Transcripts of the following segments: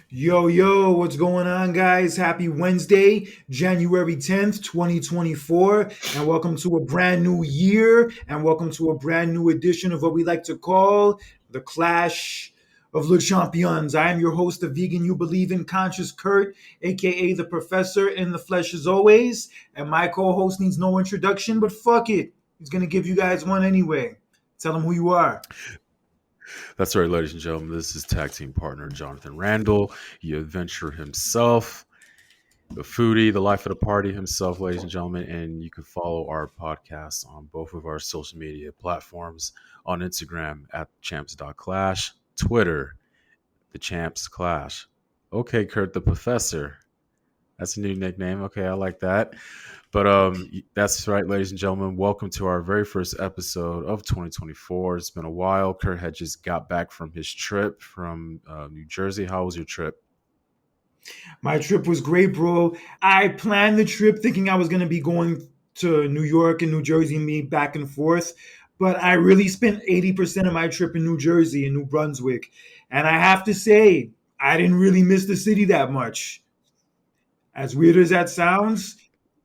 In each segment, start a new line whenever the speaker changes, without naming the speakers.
Yo, yo, what's going on, guys? Happy Wednesday, January 10th, 2024, and welcome to a brand new year, and welcome to a brand new edition of what we like to call the Clash of Le Champions. I am your host, the vegan you believe in, Conscious Kurt, aka the Professor in the flesh as always, and my co host needs no introduction, but fuck it. He's going to give you guys one anyway. Tell him who you are.
That's right, ladies and gentlemen. This is tag team partner Jonathan Randall, the adventurer himself, the foodie, the life of the party himself, ladies and gentlemen. And you can follow our podcast on both of our social media platforms on Instagram at champs.clash, Twitter, the champs clash. Okay, Kurt the Professor. That's a new nickname. Okay, I like that. But that's right, ladies and gentlemen. Welcome to our very first episode of 2024. It's been a while. Kurt had just got back from his trip from New Jersey. How was your trip?
My trip was great, bro. I planned the trip thinking I was going to be going to New York and New Jersey and me back and forth, but I really spent 80% of my trip in New Jersey and New Brunswick. And I have to say, I didn't really miss the city that much. As weird as that sounds,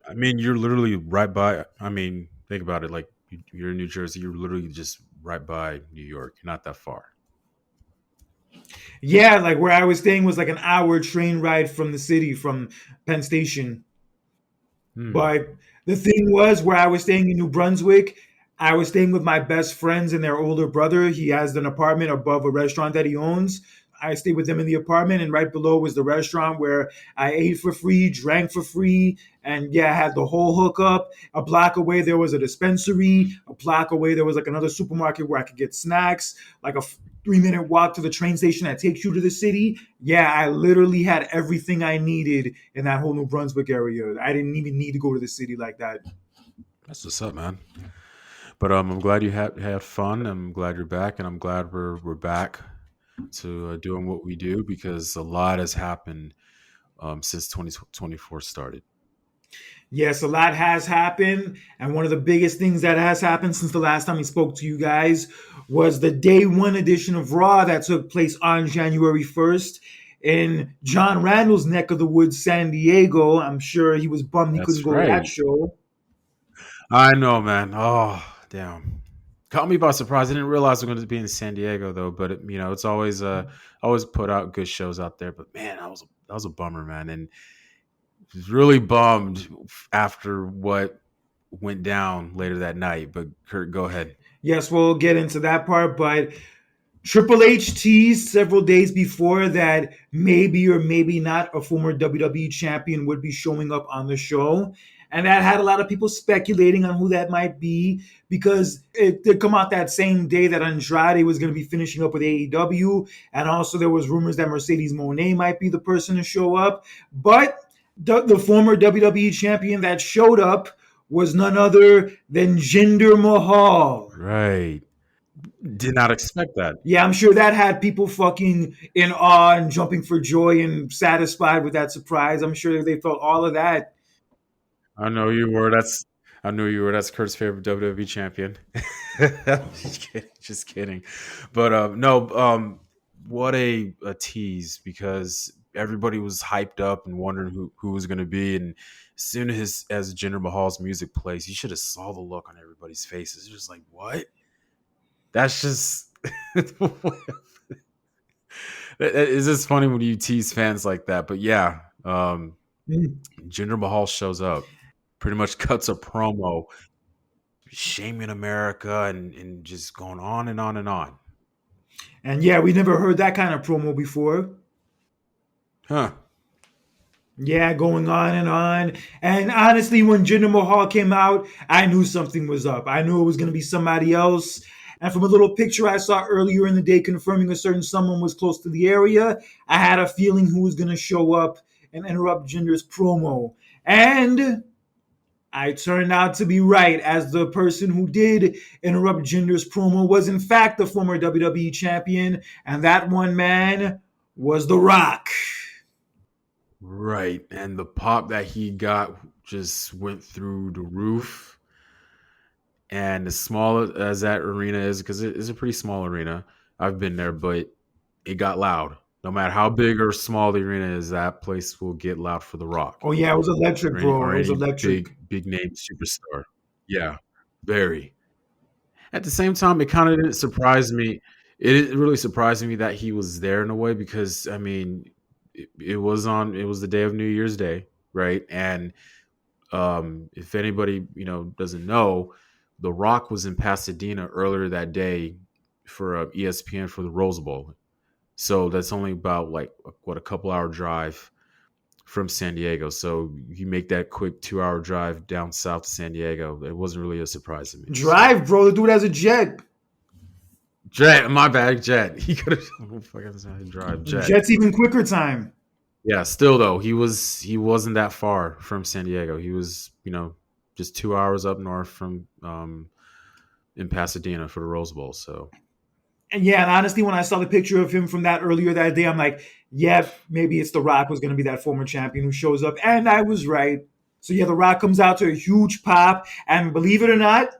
I mean, you're literally right by. I mean, think about it. Like you're in New Jersey. You're literally just right by New York. You're not that far.
yeah, like where I was staying was like an hour train ride from the city, from Penn Station.
Hmm.
But the thing was, where I was staying in New Brunswick, I was staying with my best friends and their older brother. He has an apartment above a restaurant that he owns. I stayed with them in the apartment, and right below was the restaurant where I ate for free, drank for free, and yeah, I had the whole hookup. A block away, there was a dispensary. A block away, there was like another supermarket where I could get snacks, like a 3 minute walk to the train station that takes you to the city. Yeah, I literally had everything I needed in that whole New Brunswick area. I didn't even need to go to the city like that.
That's what's up, man. But I'm glad you had fun. I'm glad you're back, and I'm glad we're back to doing what we do because a lot has happened since 2024 started.
Yes, a lot has happened. And one of the biggest things that has happened since the last time we spoke to you guys was the day one edition of Raw that took place on January 1st in John Randall's neck of the woods, San Diego. I'm sure he was bummed he couldn't
That's
go to that
right.
show.
I know, man. Oh, damn. Caught me by surprise. I didn't realize we are going to be in San Diego though. But it's always put out good shows out there. But man, that was a bummer, man. And was really bummed after what went down later that night. But Kurt, go ahead.
Yes, we'll get into that part, but Triple H teased several days before that maybe or maybe not a former WWE champion would be showing up on the show. And that had a lot of people speculating on who that might be because it did come out that same day that Andrade was going to be finishing up with AEW. And also there was rumors that Mercedes Moné might be the person to show up. But the former WWE champion that showed up was none other than Jinder Mahal.
Right. Did not expect that.
Yeah, I'm sure that had people fucking in awe and jumping for joy and satisfied with that surprise. I'm sure they felt all of that.
I know you were. I knew you were. That's Kurt's favorite WWE champion. Just kidding. Just kidding. But no. What a tease because everybody was hyped up and wondering who was going to be. And as soon as Jinder Mahal's music plays, you should have saw the look on everybody's faces. Just like what? That's just. It's just funny when you tease fans like that. But yeah,
Mm.
Jinder Mahal shows up, pretty much cuts a promo, shaming America and just going on and on and on.
And yeah, we never heard that kind of promo before.
Huh.
Yeah, going on and on. And honestly, when Jinder Mahal came out, I knew something was up. I knew it was going to be somebody else. And from a little picture I saw earlier in the day confirming a certain someone was close to the area, I had a feeling who was going to show up and interrupt Jinder's promo. And I turned out to be right, as the person who did interrupt Jinder's promo was in fact the former WWE champion, and that one man was The Rock.
Right. And the pop that he got just went through the roof. And as small as that arena is, because it is a pretty small arena, I've been there, but it got loud. No matter how big or small the arena is, that place will get loud for The Rock
Oh yeah, it was electric, bro.
or
It was
any
electric.
big name superstar. Yeah, very. At the same time, it kind of didn't surprise me. It really surprised me that he was there in a way because I mean, it was the day of New Year's Day, right? And if anybody doesn't know, The Rock was in Pasadena earlier that day for ESPN for the Rose Bowl. So that's only about like what a couple hour drive from San Diego. So you make that quick 2 hour drive down south to San Diego. It wasn't really a surprise to me. So
Drive, bro. The dude has a jet.
Jet, my bad, Jet. He could have drive Jet.
Jet's even quicker time.
Yeah, still though, he wasn't that far from San Diego. He was, just 2 hours up north from in Pasadena for the Rose Bowl. So
And yeah, and honestly, when I saw the picture of him from that earlier that day, I'm like, yeah, maybe it's The Rock was going to be that former champion who shows up. And I was right. So yeah, The Rock comes out to a huge pop. And believe it or not,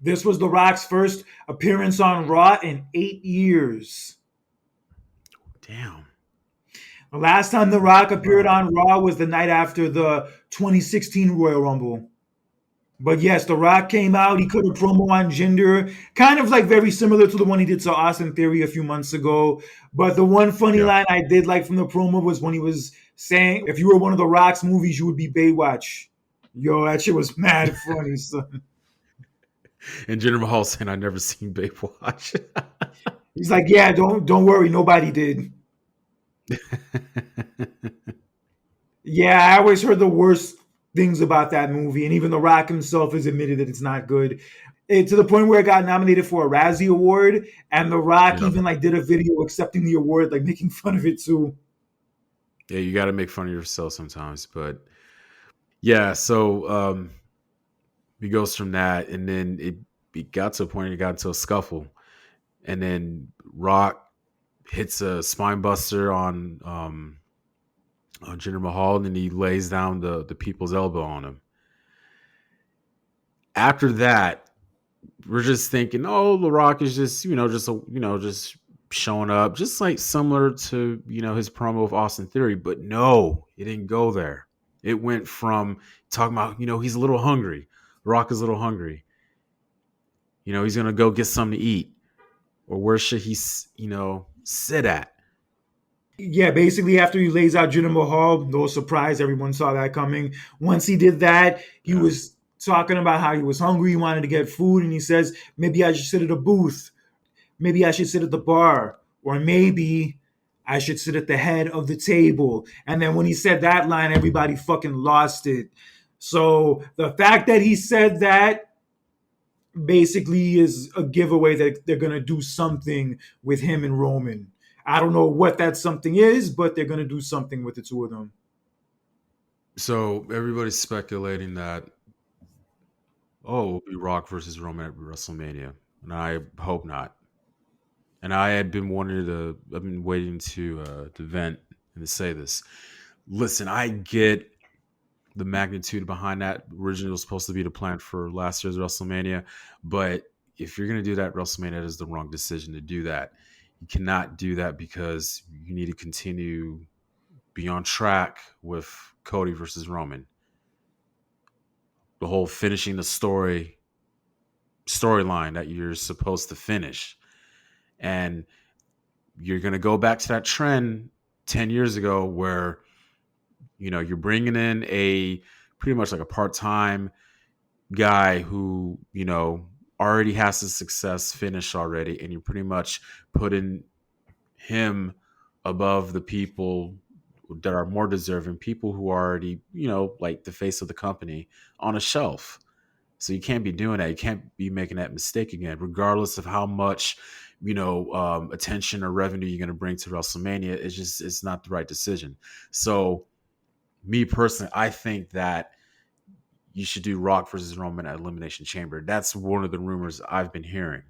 this was The Rock's first appearance on Raw in 8 years.
damn.
The last time The Rock appeared on Raw was the night after the 2016 Royal Rumble. But yes, The Rock came out. He cut a promo on Jinder, kind of like very similar to the one he did to Austin Theory a few months ago. But the one funny
Yeah.
line I did like from the promo was when he was saying, if you were one of The Rock's movies, you would be Baywatch. Yo, that shit was mad funny, son.
And Jinder Mahal saying, "I never seen Baywatch."
He's like, yeah, don't worry, nobody did. Yeah, I always heard the worst things about that movie, and even The Rock himself has admitted that it's not good. To the point where it got nominated for a Razzie Award, and The Rock
Yeah.
even like did a video accepting the award, like making fun of it too.
Yeah, you got to make fun of yourself sometimes, but yeah. So he goes from that, and then it got to a point. It got into a scuffle, and then Rock hits a spine buster on Jinder Mahal, and then he lays down the people's elbow on him. After that, we're just thinking, oh, The Rock is just just showing up, just like similar to his promo with Austin Theory. But no, it didn't go there. It went from talking about he's a little hungry. The Rock is a little hungry. He's gonna go get something to eat, or where should he sit at?
Yeah, basically after he lays out Jinder Mahal, no surprise, everyone saw that coming. Once he did that, he
Yeah.
was talking about how he was hungry, he wanted to get food, and he says, maybe I should sit at a booth. Maybe I should sit at the bar. Or maybe I should sit at the head of the table. And then when he said that line, everybody fucking lost it. So the fact that he said that basically is a giveaway that they're going to do something with him and Roman. I don't know what that something is, but they're going to do something with the two of them.
So everybody's speculating that it'll be Rock versus Roman at WrestleMania, and I hope not. And I've been waiting to vent and to say this. Listen, I get the magnitude behind that. Originally, it was supposed to be the plan for last year's WrestleMania, but if you're going to do that, WrestleMania is the wrong decision to do that. You cannot do that because you need to continue be on track with Cody versus Roman. The whole finishing the storyline that you're supposed to finish. And you're going to go back to that trend 10 years ago where you're bringing in a pretty much like a part-time guy who already has the success finish already, and you're pretty much putting him above the people that are more deserving, people who are already like the face of the company on a shelf. So you can't be doing that. You can't be making that mistake again, regardless of how much attention or revenue you're going to bring to WrestleMania. It's not the right decision. So me personally, I think that you should do Rock versus Roman at Elimination Chamber. That's one of the rumors I've been hearing.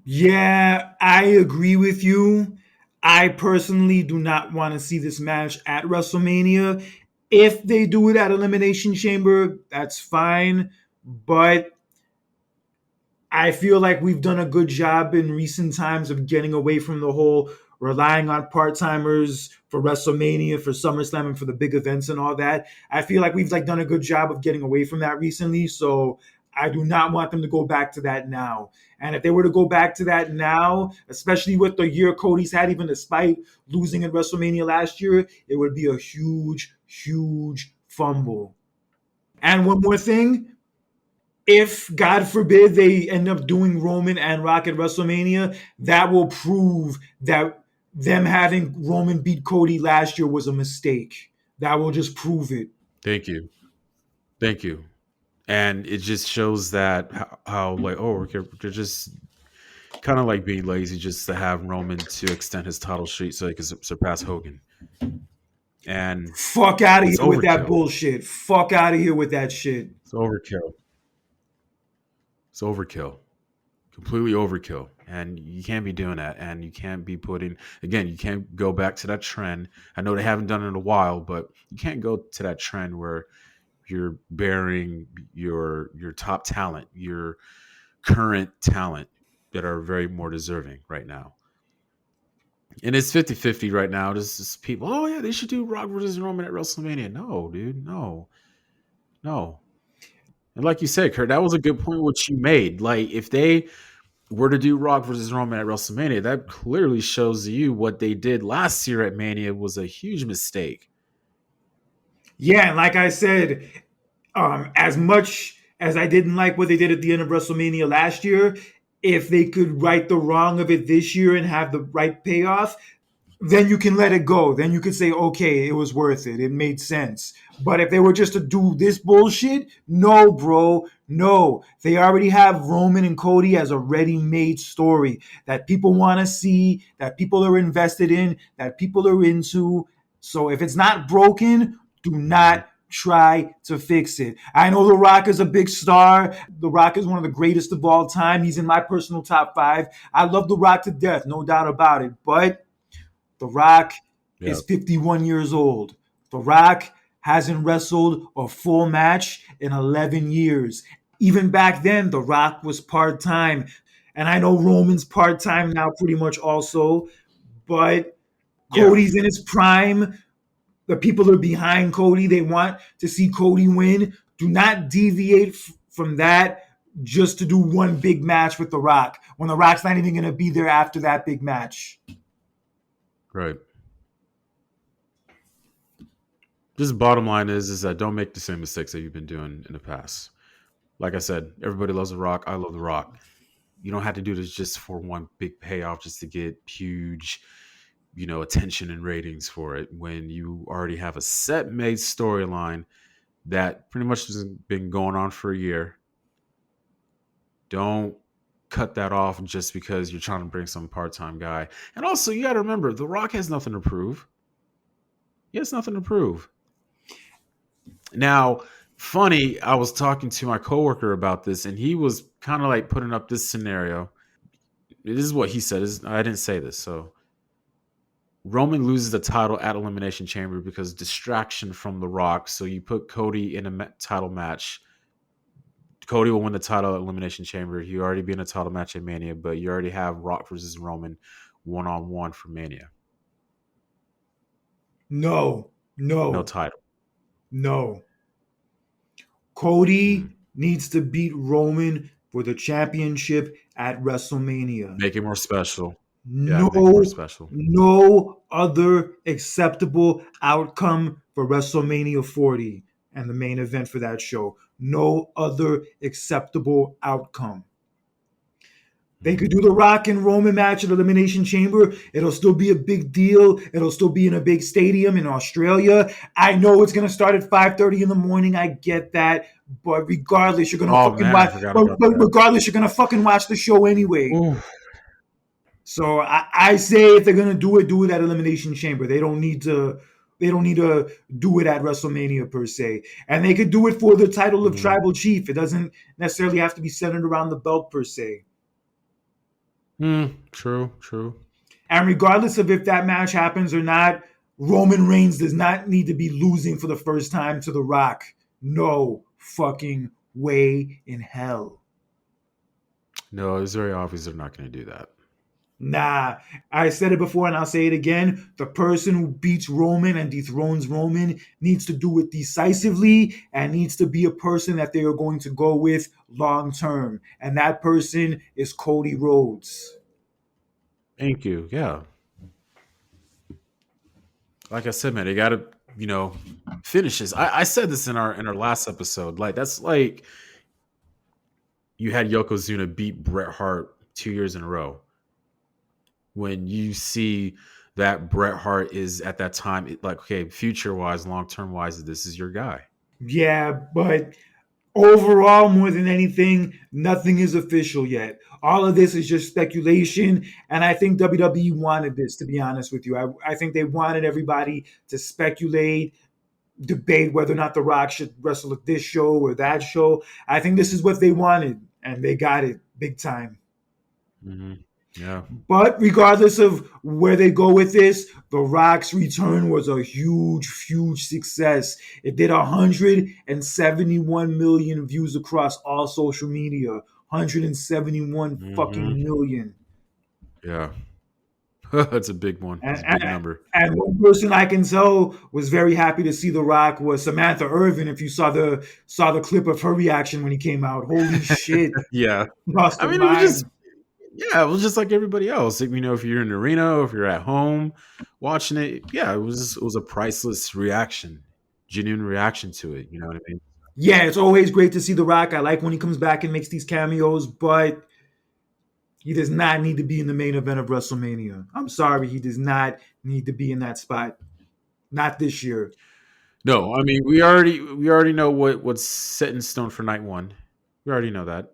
Yeah, I agree with you. I personally do not want to see this match at WrestleMania. If they do it at Elimination Chamber, that's fine. But I feel like we've done a good job in recent times of getting away from the whole relying on part-timers for WrestleMania, for SummerSlam, and for the big events and all that. I feel like we've done a good job of getting away from that recently. So I do not want them to go back to that now. And if they were to go back to that now, especially with the year Cody's had, even despite losing at WrestleMania last year, it would be a huge, huge fumble. And one more thing, if God forbid they end up doing Roman and Rock at WrestleMania, that will prove that them having Roman beat Cody last year was a mistake. That will just prove it.
Thank you. Thank you. And it just shows that how they're just kind of like being lazy just to have Roman to extend his title streak so he can surpass Hogan. And
fuck out of
it's
here with that
overkill.
bullshit. Fuck out of here with that shit.
It's overkill. It's overkill. Completely overkill. And you can't be doing that. And you can't be putting, again, you can't go back to that trend. I know they haven't done it in a while, but you can't go to that trend where you're burying your top talent, your current talent that are very more deserving right now. And it's 50-50 right now. There's just people, oh yeah, they should do Rock versus Roman at WrestleMania. No, dude, no. And like you said, Kurt, that was a good point what you made. Like, if they were to do Rock versus Roman at WrestleMania, that clearly shows you what they did last year at Mania was a huge mistake.
Yeah, and like I said, as much as I didn't like what they did at the end of WrestleMania last year, if they could right the wrong of it this year and have the right payoff, then you can let it go. Then you could say, okay, it was worth it. It made sense. But if they were just to do this bullshit, no, bro, no. They already have Roman and Cody as a ready-made story that people want to see, that people are invested in, that people are into. So if it's not broken, do not try to fix it. I know The Rock is a big star. The Rock is one of the greatest of all time. He's in my personal top 5. I love The Rock to death, no doubt about it. But The Rock is 51 years old. The Rock hasn't wrestled a full match in 11 years. Even back then, The Rock was part-time. And I know Roman's part-time now pretty much also. But Cody's in his prime. The people are behind Cody. They want to see Cody win. Do not deviate from that just to do one big match with The Rock when The Rock's not even going to be there after that big match.
Right. Just bottom line is that don't make the same mistakes that you've been doing in the past. Like I said, everybody loves The Rock. I love The Rock. You don't have to do this just for one big payoff just to get huge, attention and ratings for it when you already have a set made storyline that pretty much has been going on for a year. Don't cut that off just because you're trying to bring some part-time guy. And also, you got to remember, The Rock has nothing to prove. He has nothing to prove. Now, funny, I was talking to my coworker about this, and he was kind of like putting up this scenario. This is what he said. I didn't say this. So Roman loses the title at Elimination Chamber because distraction from The Rock. So you put Cody in a title match. Cody will win the title at Elimination Chamber. He already be in a title match at Mania, but you already have Rock versus Roman one-on-one for Mania.
No
title.
No. Cody needs to beat Roman for the championship at WrestleMania.
Make it more special.
No other acceptable outcome for WrestleMania 40 and the main event for that show. No other acceptable outcome. They could do the Rock and Roman match at Elimination Chamber. It'll still be a big deal. It'll still be in a big stadium in Australia. I know it's going to start at 5:30 in the morning. I get that. But regardless, you're going to regardless, you're going to fucking watch the show anyway.
Ooh.
So I say if they're going to do it at Elimination Chamber. They don't need to do it at WrestleMania per se. And they could do it for the title of Tribal Chief. It doesn't necessarily have to be centered around the belt per se.
True.
And regardless of if that match happens or not, Roman Reigns does not need to be losing for the first time to The Rock. No fucking way in hell.
No, it's very obvious they're not going to do that.
Nah, I said it before and I'll say it again. The person who beats Roman and dethrones Roman needs to do it decisively and needs to be a person that they are going to go with long term. And that person is Cody Rhodes.
Thank you. Yeah, like I said, man, they got to finishes. I said this in our last episode. Like that's like you had Yokozuna beat Bret Hart 2 years in a row. When you see that Bret Hart is at that time, like okay, future wise, long term wise, this is your guy.
Yeah, but overall, more than anything, nothing is official yet. All of this is just speculation, and I think WWE wanted this, to be honest with you. I think they wanted everybody to speculate, debate whether or not The Rock should wrestle at this show or that show. I think this is what they wanted, and they got it big time.
Mm-hmm. Yeah.
But regardless of where they go with this, The Rock's return was a huge, huge success. It did 171 million views across all social media. 171
Mm-hmm.
fucking million.
Yeah. That's a big one.
And,
It's a big
and,
number.
and one person I can tell was very happy to see The Rock was Samantha Irvin. If you saw the clip of her reaction when he came out, holy shit,
Yeah.
lost
I
her
mean, it was just
mind.
yeah, it was just like everybody else. If you're in the arena, or if you're at home watching it, yeah, it was a priceless reaction, genuine reaction to it. You know what I mean?
Yeah, it's always great to see The Rock. I like when he comes back and makes these cameos, but he does not need to be in the main event of WrestleMania. I'm sorry, he does not need to be in that spot. Not this year.
No, I mean we already know what's set in stone for night one. We already know that.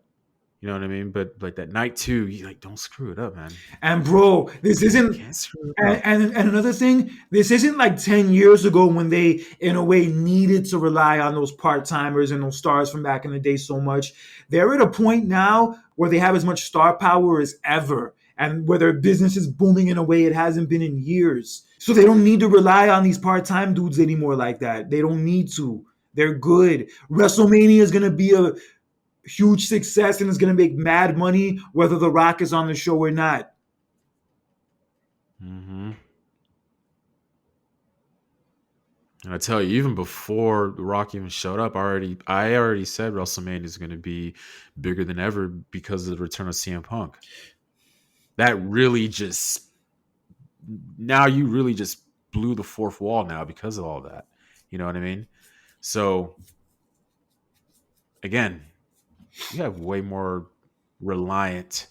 You know what I mean? But like that night two, you like don't screw it up, man.
And bro, this isn't
Can't screw it up.
and another thing, this isn't like 10 years ago when they in a way needed to rely on those part-timers and those stars from back in the day so much. They're at a point now where they have as much star power as ever and where their business is booming in a way it hasn't been in years. So they don't need to rely on these part-time dudes anymore like that. They don't need to. They're good. WrestleMania is going to be a huge success and is going to make mad money whether The Rock is on the show or not.
Mm-hmm. And I tell you, even before The Rock even showed up, I already said WrestleMania is going to be bigger than ever because of the return of CM Punk. That really just now you really just blew the fourth wall now because of all that. You know what I mean? So again, you have way more reliant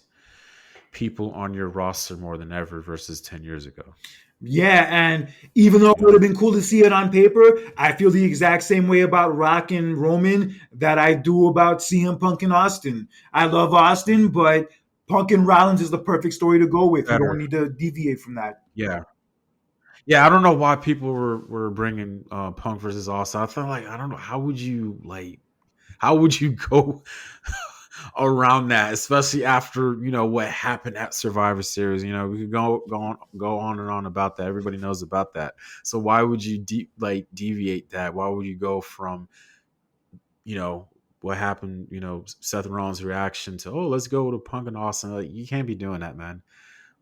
people on your roster more than ever versus 10 years ago.
Yeah, and even though it
You
would
know?
have been cool to see it on paper, I feel the exact same way about Rock and Roman that I do about CM Punk and Austin. I love Austin, but Punk and Rollins is the perfect story to go with. You don't
Better.
need to deviate from that.
Yeah. Yeah, I don't know why people were bringing Punk versus Austin. I felt like I don't know how would you go around that, especially after what happened at Survivor Series. We could go on and on about that. Everybody knows about that. So why would you deviate that? Why would you go from you know what happened? Seth Rollins' reaction to let's go to Punk and Austin. Like you can't be doing that, man.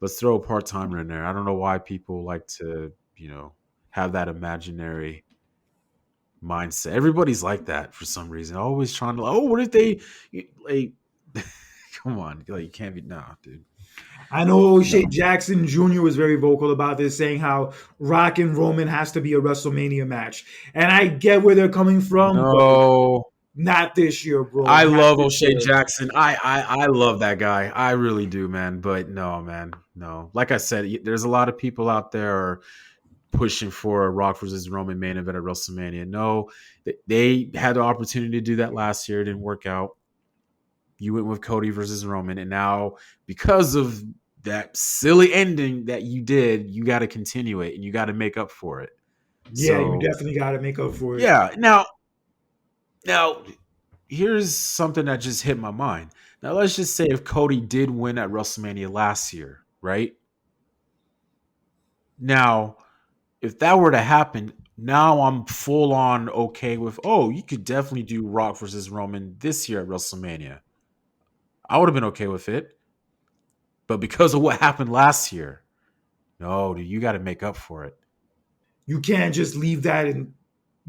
Let's throw a part timer in there. I don't know why people like to have that imaginary mindset. Everybody's like that for some reason. Always trying to what if they like come on, like you can't be dude.
I know O'Shea
No.
Jackson Jr. was very vocal about this, saying how Rock and Roman has to be a WrestleMania match. And I get where they're coming from, but
No.
not this year, bro.
I
Not
love
this
O'Shea
year.
Jackson. I love that guy. I really do, man. But no, man. No. Like I said, there's a lot of people out there are pushing for a Rock versus Roman main event at WrestleMania. No, they had the opportunity to do that last year. It didn't work out. You went with Cody versus Roman, and now because of that silly ending that you did, you got to continue it and you got to make up for it.
Yeah, you
So
definitely got to make up for it.
yeah. Now here's something that just hit my mind. Now let's just say if Cody did win at WrestleMania last year, right? Now if that were to happen, now I'm full on okay with, you could definitely do Rock versus Roman this year at WrestleMania. I would have been okay with it. But because of what happened last year, no, dude, you got to make up for it.
You can't just leave that and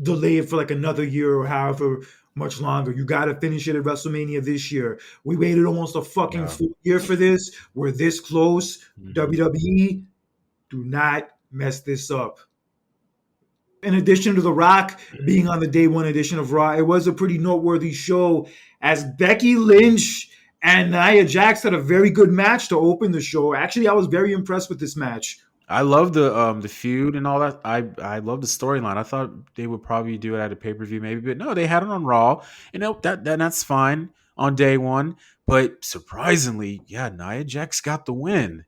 delay it for like another year or however much longer. You got to finish it at WrestleMania this year. We waited almost a fucking
Yeah.
full year for this. We're this close.
Mhm.
WWE, do not mess this up. In addition to The Rock being on the day one edition of Raw, it was a pretty noteworthy show as Becky Lynch and Nia Jax had a very good match to open the show. Actually, I was very impressed with this match.
I love the feud and all that. I love the storyline. I thought they would probably do it at a pay per view, maybe, but no, they had it on Raw. You know that's fine on day one. But surprisingly, yeah, Nia Jax got the win.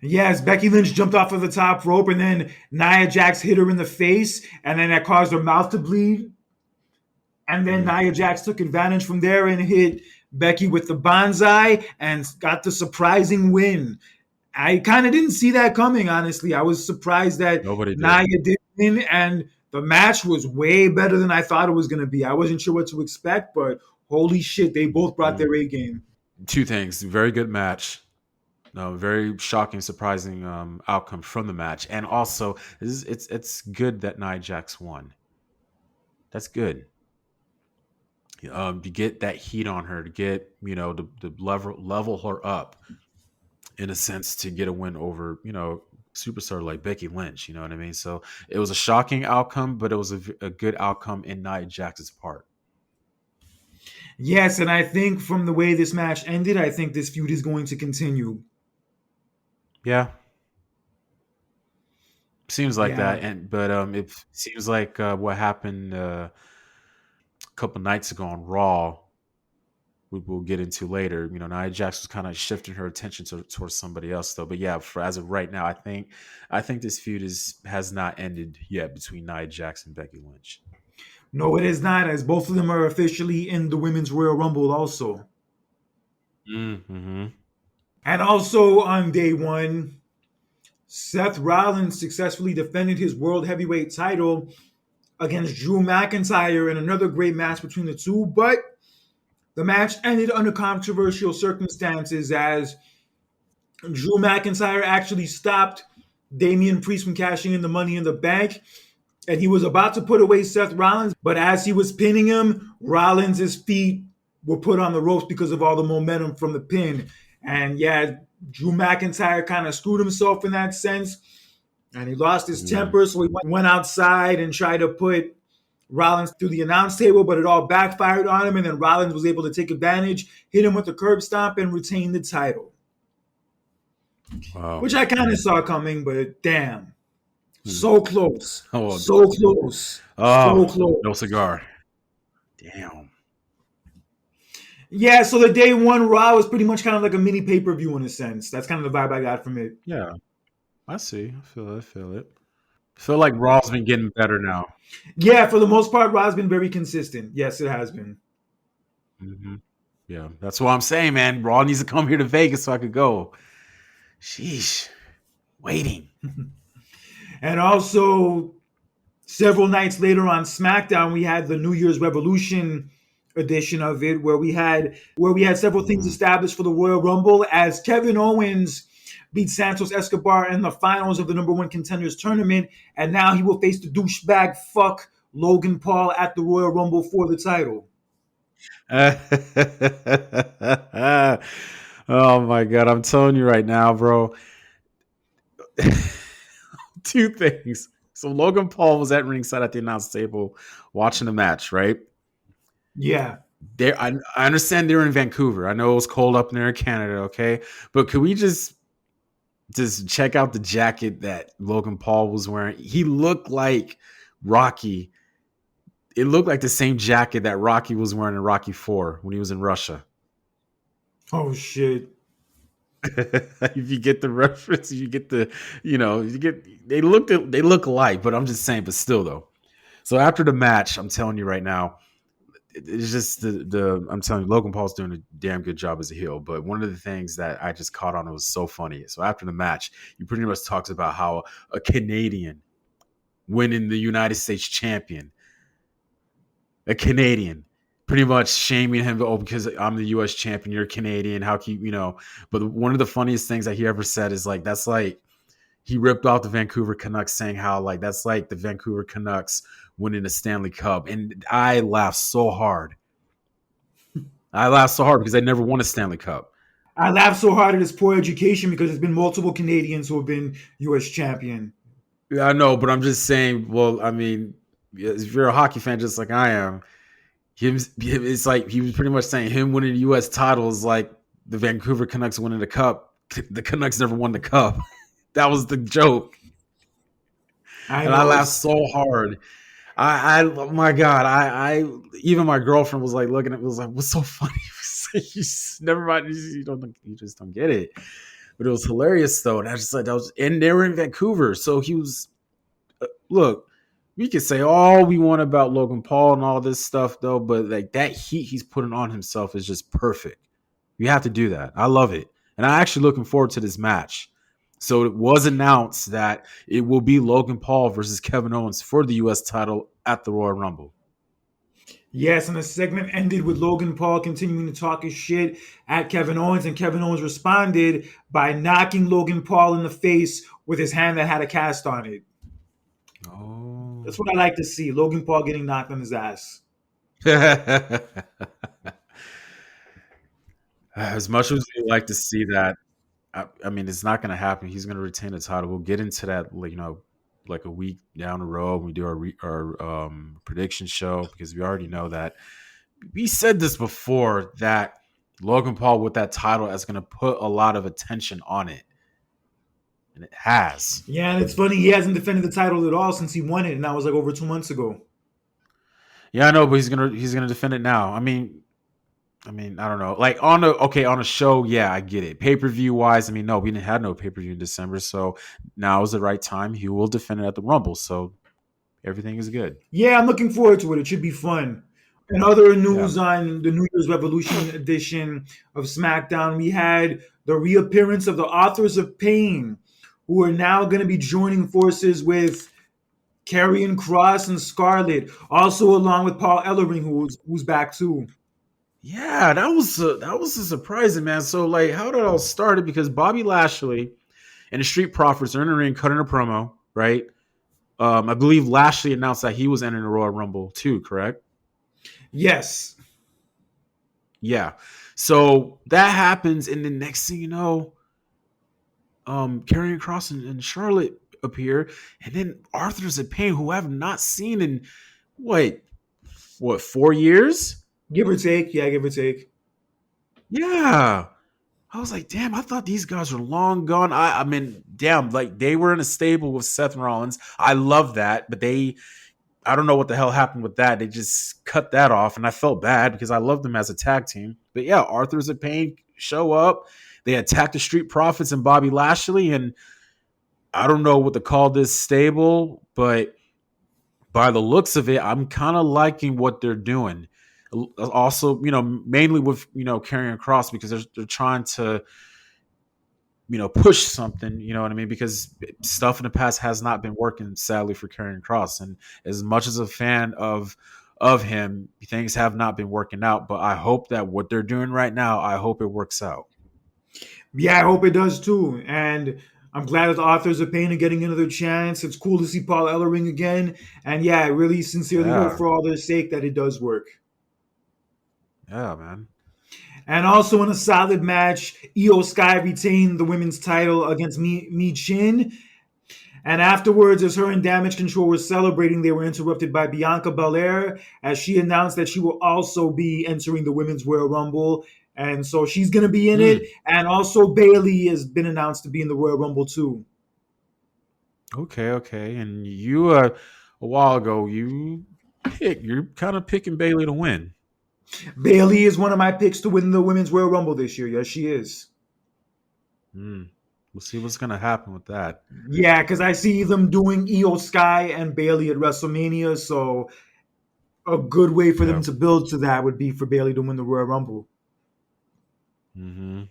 Yes, Becky Lynch jumped off of the top rope and then Nia Jax hit her in the face and then that caused her mouth to bleed. And then Nia Jax took advantage from there and hit Becky with the bonsai and got the surprising win. I kind of didn't see that coming, honestly. I was surprised that
Nobody did.
Nia did win, and the match was way better than I thought it was going to be. I wasn't sure what to expect, but holy shit, they both brought their A game.
Two things: very good match. No, very shocking, surprising outcome from the match, and also it's good that Nia Jax won. That's good. To get that heat on her, to get to level her up in a sense, to get a win over superstar like Becky Lynch. You know what I mean? So it was a shocking outcome, but it was a good outcome in Nia Jax's part.
Yes, and I think from the way this match ended, I think this feud is going to continue.
Yeah, seems like
Yeah.
that, but it seems like what happened a couple nights ago on Raw, we'll get into later. Nia Jax was kind of shifting her attention towards somebody else, though. But yeah, for as of right now, I think this feud has not ended yet between Nia Jax and Becky Lynch.
No, it is not, as both of them are officially in the Women's Royal Rumble also.
Mm-hmm.
And also on day one, Seth Rollins successfully defended his World Heavyweight title against Drew McIntyre in another great match between the two, but the match ended under controversial circumstances as Drew McIntyre actually stopped Damian Priest from cashing in the Money in the Bank, and he was about to put away Seth Rollins, but as he was pinning him, Rollins' feet were put on the ropes because of all the momentum from the pin. And yeah, Drew McIntyre kind of screwed himself in that sense, and he lost his temper, so he went outside and tried to put Rollins through the announce table, but it all backfired on him, and then Rollins was able to take advantage, hit him with the curb stomp, and retain the title.
Wow.
Which I kind of saw coming, but damn. So close.
Oh,
so close.
Oh,
so close.
no cigar. Damn.
Yeah, so the day one Raw was pretty much kind of like a mini pay-per-view in a sense. That's kind of the vibe I got from it.
Yeah, I see. I feel it. I feel like Raw's been getting better now.
Yeah, for the most part, Raw's been very consistent. Yes, it has been.
Mm-hmm. Yeah, that's what I'm saying, man. Raw needs to come here to Vegas so I could go. Sheesh. Waiting.
And also, several nights later on SmackDown, we had the New Year's Revolution edition of it, where we had several things established for the Royal Rumble, as Kevin Owens beat Santos Escobar in the finals of the number one contenders tournament, and now he will face the douchebag fuck Logan Paul at the Royal Rumble for the title.
Oh my god, I'm telling you right now, bro. Two things. So Logan Paul was at ringside at the announce table watching the match, right?
Yeah.
I understand they're in Vancouver. I know it was cold up there in Canada, okay? But could we just check out the jacket that Logan Paul was wearing? He looked like Rocky. It looked like the same jacket that Rocky was wearing in Rocky 4 when he was in Russia.
Oh shit.
If you get the reference, you get the, they look alike, but I'm just saying, but still though. So after the match, I'm telling you right now, it's just I'm telling you, Logan Paul's doing a damn good job as a heel. But one of the things that I just caught on, it was so funny. So after the match, he pretty much talks about how a Canadian winning the United States champion, a Canadian pretty much shaming him. Oh, because I'm the U.S. champion, you're Canadian. How can you? But one of the funniest things that he ever said is like, that's like he ripped off the Vancouver Canucks, saying how like that's like the Vancouver Canucks winning a Stanley Cup, and I laughed so hard. I laughed so hard because they never won a Stanley Cup.
I laugh so hard at his poor education because there's been multiple Canadians who have been U.S. champion.
Yeah, I know, but I'm just saying. Well, I mean, if you're a hockey fan, just like I am, it's like he was pretty much saying him winning the U.S. title is like the Vancouver Canucks winning the cup. The Canucks never won the cup. That was the joke, and I laughed so hard. Oh my God, I even my girlfriend was like looking at me, was like, "What's so funny?" Never mind, you just don't get it. But it was hilarious though, and I just like that was, and they were in Vancouver, so he was. Look, we can say all we want about Logan Paul and all this stuff though, but like that heat he's putting on himself is just perfect. You have to do that. I love it, and I'm actually looking forward to this match. So it was announced that it will be Logan Paul versus Kevin Owens for the U.S. title at the Royal Rumble.
Yes, and the segment ended with Logan Paul continuing to talk his shit at Kevin Owens, and Kevin Owens responded by knocking Logan Paul in the face with his hand that had a cast on it.
Oh.
That's what I like to see. Logan Paul getting knocked on his ass.
As much as we like to see that, I mean, it's not going to happen. He's going to retain the title. We'll get into that, like a week down the road when we do our prediction show, because we already know that we said this before that Logan Paul with that title is going to put a lot of attention on it, and it has.
Yeah, and it's funny, he hasn't defended the title at all since he won it, and that was like over 2 months ago.
Yeah, I know, but he's gonna defend it now. I mean, I don't know. Like on a show, yeah, I get it. Pay-per-view wise, I mean, no, we didn't have no pay-per-view in December, so now is the right time. He will defend it at the Rumble, so everything is good.
Yeah, I'm looking forward to it. It should be fun. And other news on the New Year's Revolution edition of SmackDown, we had the reappearance of the Authors of Pain, who are now going to be joining forces with Karrion Kross and Scarlett, also along with Paul Ellering, who's back too.
Yeah, that was a surprising, man. So like, how did it all started? Because Bobby Lashley and the Street Profits are in the ring cutting a promo, right? I believe Lashley announced that he was entering the Royal Rumble too, correct?
Yes.
Yeah. So that happens, and the next thing you know, Karrion Kross and Charlotte appear, and then Arthur's of Pain, who I have not seen in what 4 years?
Give or take. Yeah, give or take.
Yeah. I was like, damn, I thought these guys were long gone. I mean, damn, like they were in a stable with Seth Rollins. I love that, but I don't know what the hell happened with that. They just cut that off, and I felt bad because I loved them as a tag team. But yeah, Arthur's of Pain show up. They attack the Street Profits and Bobby Lashley, and I don't know what to call this stable, but by the looks of it, I'm kind of liking what they're doing. Also, mainly with Karrion Kross, because they're trying to push something, you know what I mean? Because stuff in the past has not been working, sadly, for Karrion Kross. And as much as a fan of him, things have not been working out. But I hope that what they're doing right now, I hope it works out.
Yeah, I hope it does too. And I'm glad that the Authors of Pain are getting another chance. It's cool to see Paul Ellering again. And yeah, I really sincerely hope for all their sake that it does work.
Yeah, man.
And also in a solid match, Io Sky retained the women's title against Mi Chin. And afterwards, as her and Damage Control were celebrating, they were interrupted by Bianca Belair as she announced that she will also be entering the Women's Royal Rumble. And so she's going to be in it. And also Bayley has been announced to be in the Royal Rumble too.
Okay. And you, a while ago, you're kind of picking Bayley to win.
Bayley is one of my picks to win the Women's Royal Rumble this year. Yes, she is.
We'll see what's going to happen with that.
Yeah, because I see them doing Io Sky and Bayley at WrestleMania. So a good way for them to build to that would be for Bayley to win the Royal Rumble. But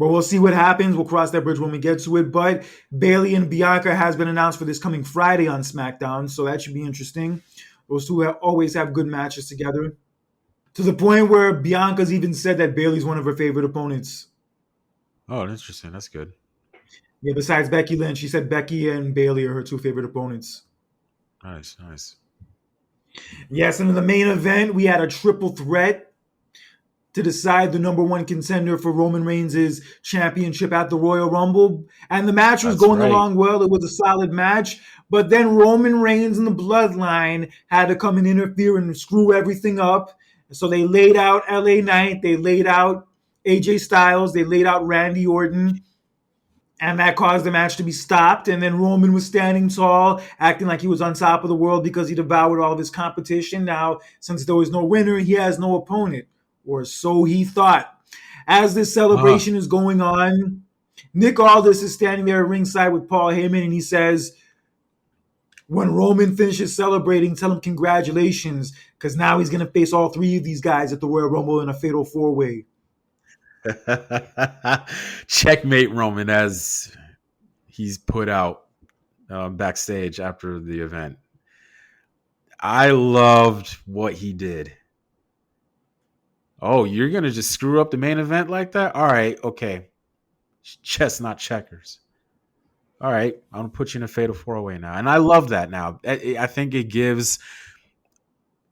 we'll see what happens. We'll cross that bridge when we get to it. But Bayley and Bianca has been announced for this coming Friday on SmackDown. So that should be interesting. Those two always have good matches together. To the point where Bianca's even said that Bailey's one of her favorite opponents.
Oh, interesting. That's good.
Yeah, besides Becky Lynch, she said Becky and Bailey are her two favorite opponents.
Nice, nice.
Yes, and in the main event, we had a triple threat to decide the number one contender for Roman Reigns' championship at the Royal Rumble. And the match was
That's
going
right.
along well. It was a solid match. But then Roman Reigns and the Bloodline had to come and interfere and screw everything up. So they laid out LA Knight, they laid out AJ Styles, they laid out Randy Orton, and that caused the match to be stopped. And then Roman was standing tall, acting like he was on top of the world because he devoured all of his competition. Now, since there was no winner, he has no opponent, or so he thought. As this
Uh,
celebration is going on, Nick Aldis is standing there ringside with Paul Heyman, and he says, when Roman finishes celebrating, tell him congratulations, because now he's going to face all three of these guys at the Royal Rumble in a fatal four-way.
Checkmate Roman, as he's put out backstage after the event. I loved what he did. Oh, you're gonna just screw up the main event like that? All right, okay. Chess, not checkers. All right, I'm gonna put you in a fatal 4-way now, and I love that. Now, I think it gives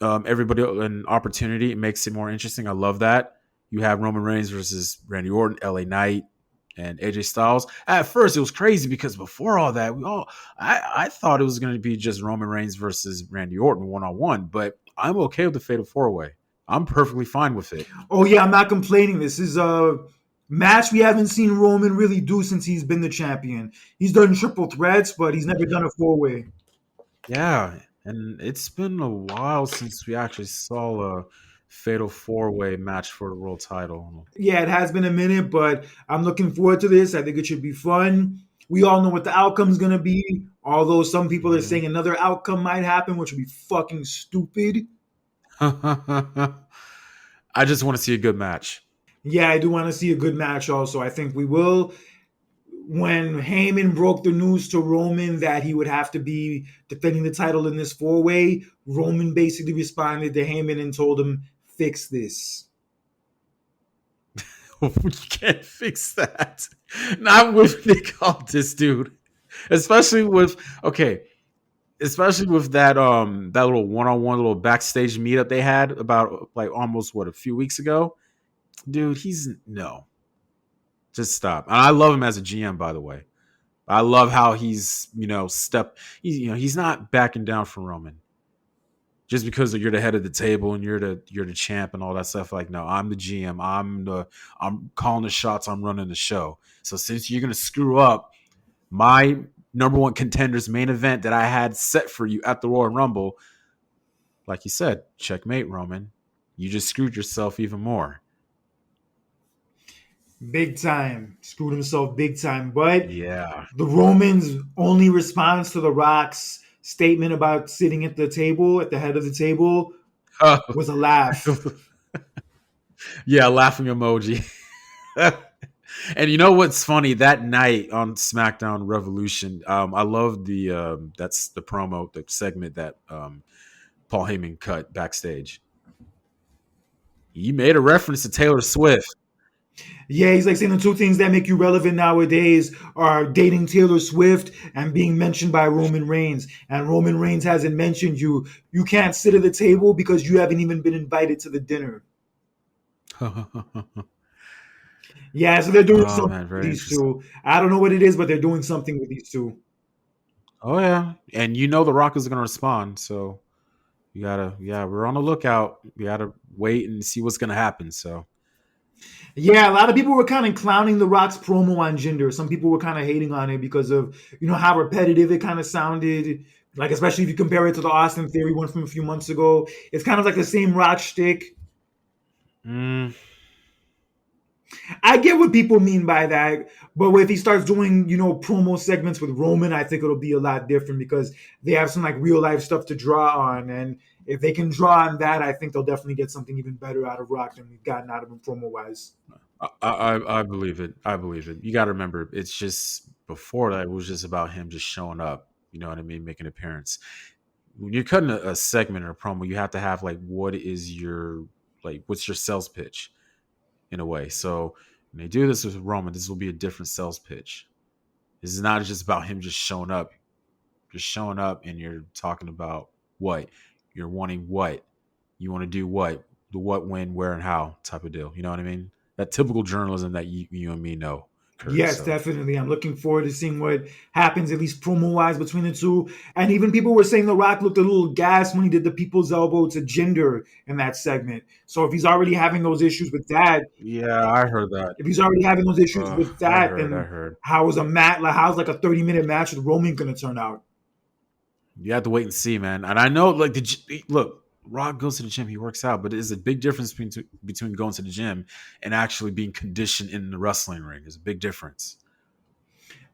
everybody an opportunity. It makes it more interesting. I love that. You have Roman Reigns versus Randy Orton, LA Knight, and AJ Styles. At first, it was crazy because before all that, I thought it was going to be just Roman Reigns versus Randy Orton 1-on-1. But I'm okay with the Fatal 4-way. I'm perfectly fine with it.
Oh, yeah, I'm not complaining. This is a match we haven't seen Roman really do since he's been the champion. He's done triple threats, but he's never done a four-way.
Yeah, and it's been a while since we actually saw a Fatal 4-way match for the world title.
Yeah, it has been a minute, but I'm looking forward to this. I think it should be fun. We all know what the outcome's going to be, although some people are
Mhm.
saying another outcome might happen, which would be fucking stupid.
I just want to see a good match.
Yeah, I do want to see a good match also. I think we will. When Heyman broke the news to Roman that he would have to be defending the title in this four-way, Roman basically responded to Heyman and told him, fix this.
You can't fix that. Not with Nick Aldis, dude. Especially with okay, especially with that little one-on-one little backstage meetup they had about like almost what a few weeks ago. Dude, he's no. Just stop. And I love him as a GM, by the way. I love how he's, he's not backing down from Roman. Just because you're the head of the table and you're the champ and all that stuff. Like, no, I'm the GM. I'm calling the shots. I'm running the show. So since you're gonna screw up my number one contender's main event that I had set for you at the Royal Rumble, like you said, checkmate, Roman. You just screwed yourself even more.
Big time. Screwed himself big time. But
Yeah.
the Romans' only response to The Rock's statement about sitting at the table, at the head of the table, was a laugh.
Yeah, laughing emoji. And you know what's funny? That night on SmackDown Revolution, I love that's the promo, the segment that Paul Heyman cut backstage. He made a reference to Taylor Swift.
Yeah, he's like saying the two things that make you relevant nowadays are dating Taylor Swift and being mentioned by Roman Reigns. And Roman Reigns hasn't mentioned you. You can't sit at the table because you haven't even been invited to the dinner.
Oh
Yeah, so they're doing something
man,
with
very
these
interesting.
two. I don't know what it is, but they're doing something with these two.
Oh yeah, and you know the Rock is going to respond, so you gotta, yeah, we're on the lookout. We gotta wait and see what's going to happen. So
Yeah, a lot of people were kind of clowning The Rock's promo on Jinder. Some people were kind of hating on it because of, how repetitive it kind of sounded. Like, especially if you compare it to the Austin Theory one from a few months ago. It's kind of like the same Rock shtick.
mm,
I get what people mean by that, but if he starts doing, promo segments with Roman, I think it'll be a lot different because they have some like real life stuff to draw on, and if they can draw on that, I think they'll definitely get something even better out of Rock than we've gotten out of him promo wise.
I believe it. I believe it. You got to remember, it's just before that, it was just about him just showing up. You know what I mean, making an appearance. when you're cutting a segment or a promo, you have to have like what's your sales pitch in a way. So when they do this with Roman, this will be a different sales pitch. This is not just about him just showing up, and you're talking about what you're wanting, what you want to do, what the what, when, where, and how type of deal. You know what I mean? That typical journalism that you and me know, Kurt.
Yes,
So
definitely. I'm looking forward to seeing what happens, at least promo wise, between the two. And even people were saying The Rock looked a little gassed when he did the people's elbow to Jinder in that segment. So if he's already having those issues with that,
yeah, I heard that.
if he's already having those issues with that,
I
then
heard.
how's like a 30-minute match with Roman going to turn out?
You have to wait and see, man. And I know, like look, Rock goes to the gym, he works out, but there's a big difference between going to the gym and actually being conditioned in the wrestling ring. There's a big difference.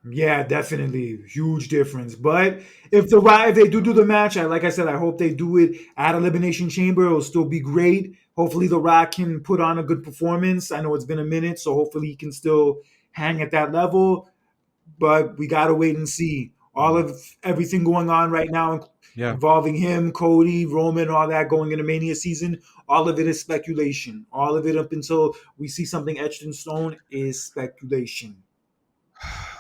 Yeah, definitely, huge difference. But if they do the match, like I said, I hope they do it at Elimination Chamber. It'll still be great. Hopefully, The Rock can put on a good performance. I know it's been a minute, so hopefully he can still hang at that level. But we gotta wait and see. All
Mm.
of everything going on right now
Yeah.
involving him, Cody, Roman, all that going into Mania season. All of it is speculation. All of it up until we see something etched in stone is speculation.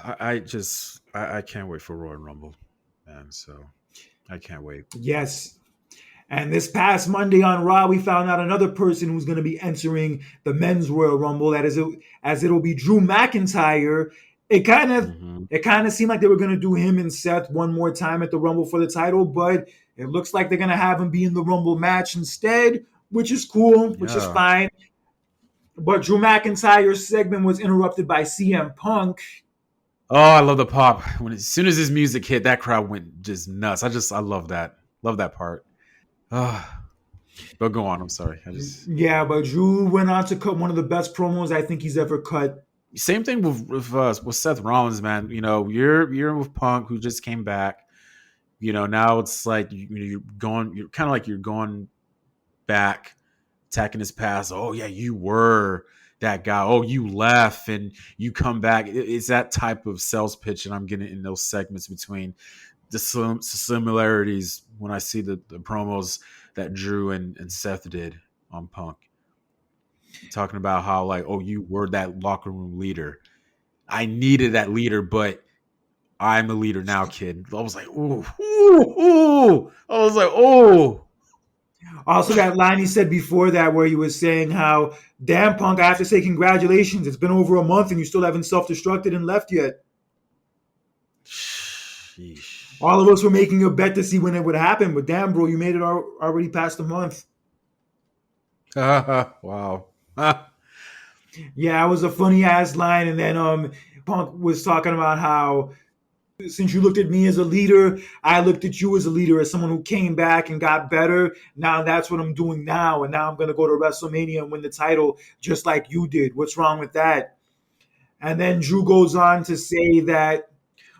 I can't wait for Royal Rumble, man. So I can't wait.
Yes. And this past Monday on Raw, we found out another person who's going to be entering the Men's Royal Rumble. That is, as it'll be Drew McIntyre. It kind of
Hmm.
it kind of seemed like they were going to do him and Seth one more time at the Rumble for the title, but it looks like they're going to have him be in the Rumble match instead, which is cool, which is
Yeah.
fine. But Drew McIntyre's segment was interrupted by CM Punk.
Oh, I love the pop. As soon as his music hit, that crowd went just nuts. I love that. Love that part. Ah, but go on. I'm sorry. I just
Yeah, but Drew went on to cut one of the best promos I think he's ever cut.
same thing with Seth Rollins, man. You know, you're with Punk, who just came back. You know, now it's like you're kind of like you're going back, attacking his past. Oh yeah, you were that guy. Oh, you left and you come back. It's that type of sales pitch, and I'm getting in those segments between the similarities when I see the promos that Drew and Seth did on Punk, talking about how like, oh, you were that locker room leader. I needed that leader, but I'm the leader now, kid. I was like, ooh, ooh, ooh. I was like, oh.
Also, that line he said before that, where he was saying how, damn, Punk, I have to say congratulations. It's been over a month and you still haven't self destructed and left yet.
Sheesh.
All of us were making a bet to see when it would happen, but damn, bro, you made it already past a month.
Wow.
Yeah, it was a funny ass line. And then Punk was talking about how, since you looked at me as a leader, I looked at you as a leader, as someone who came back and got better. Now that's what I'm doing now. And now I'm going to go to WrestleMania and win the title just like you did. What's wrong with that? And then Drew goes on to say that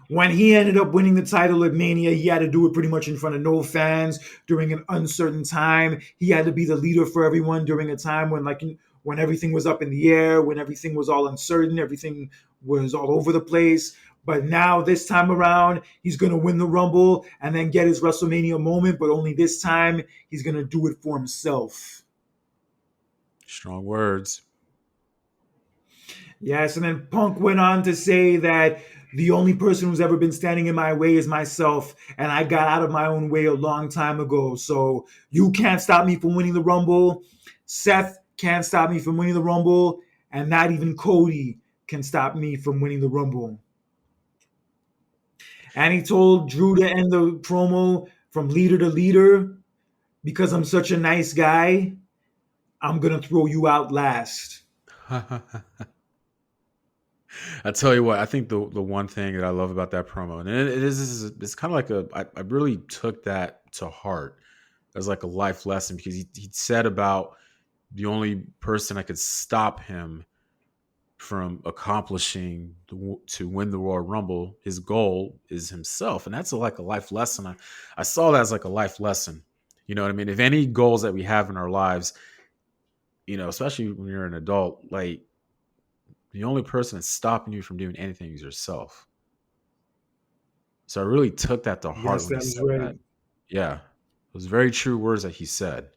when he ended up winning the title at Mania, he had to do it pretty much in front of no fans during an uncertain time. He had to be the leader for everyone during a time when everything was up in the air, when everything was all uncertain, everything was all over the place. But now this time around, he's going to win the Rumble and then get his WrestleMania moment, but only this time he's going to do it for himself.
Strong words.
Yes, and then Punk went on to say that the only person who's ever been standing in my way is myself, and I got out of my own way a long time ago. So you can't stop me from winning the Rumble. Seth can't stop me from winning the Rumble, and not even Cody can stop me from winning the Rumble. And he told Drew to end the promo from leader to leader because I'm such a nice guy. I'm going to throw you out last.
I tell you what, I think the one thing that I love about that promo, and it's kind of like I really took that to heart as like a life lesson, because he said about the only person that could stop him from accomplishing to win the Royal Rumble, his goal is himself, and that's like a life lesson. I saw that as like a life lesson. You know what I mean? If any goals that we have in our lives, you know, especially when you're an adult, like the only person that's stopping you from doing anything is yourself. So I really took that to heart
Yes,
when he
that is
said
right.
that. Yeah. Those very true words that he said.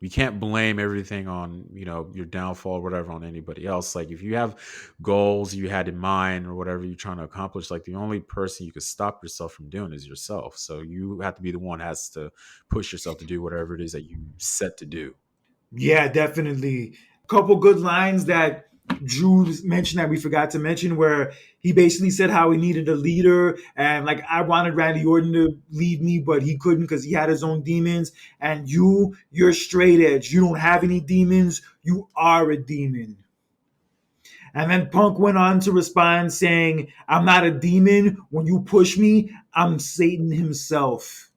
You can't blame everything on, your downfall or whatever on anybody else. Like if you have goals you had in mind or whatever you're trying to accomplish, like the only person you could stop yourself from doing is yourself. So you have to be the one that has to push yourself to do whatever it is that you set to do.
Yeah, definitely. Couple good lines that Drew mentioned that we forgot to mention, where he basically said how he needed a leader, and like I wanted Randy Orton to lead me, but he couldn't because he had his own demons. And you're straight edge. You don't have any demons. You are a demon. And then Punk went on to respond saying, "I'm not a demon. When you push me, I'm Satan himself."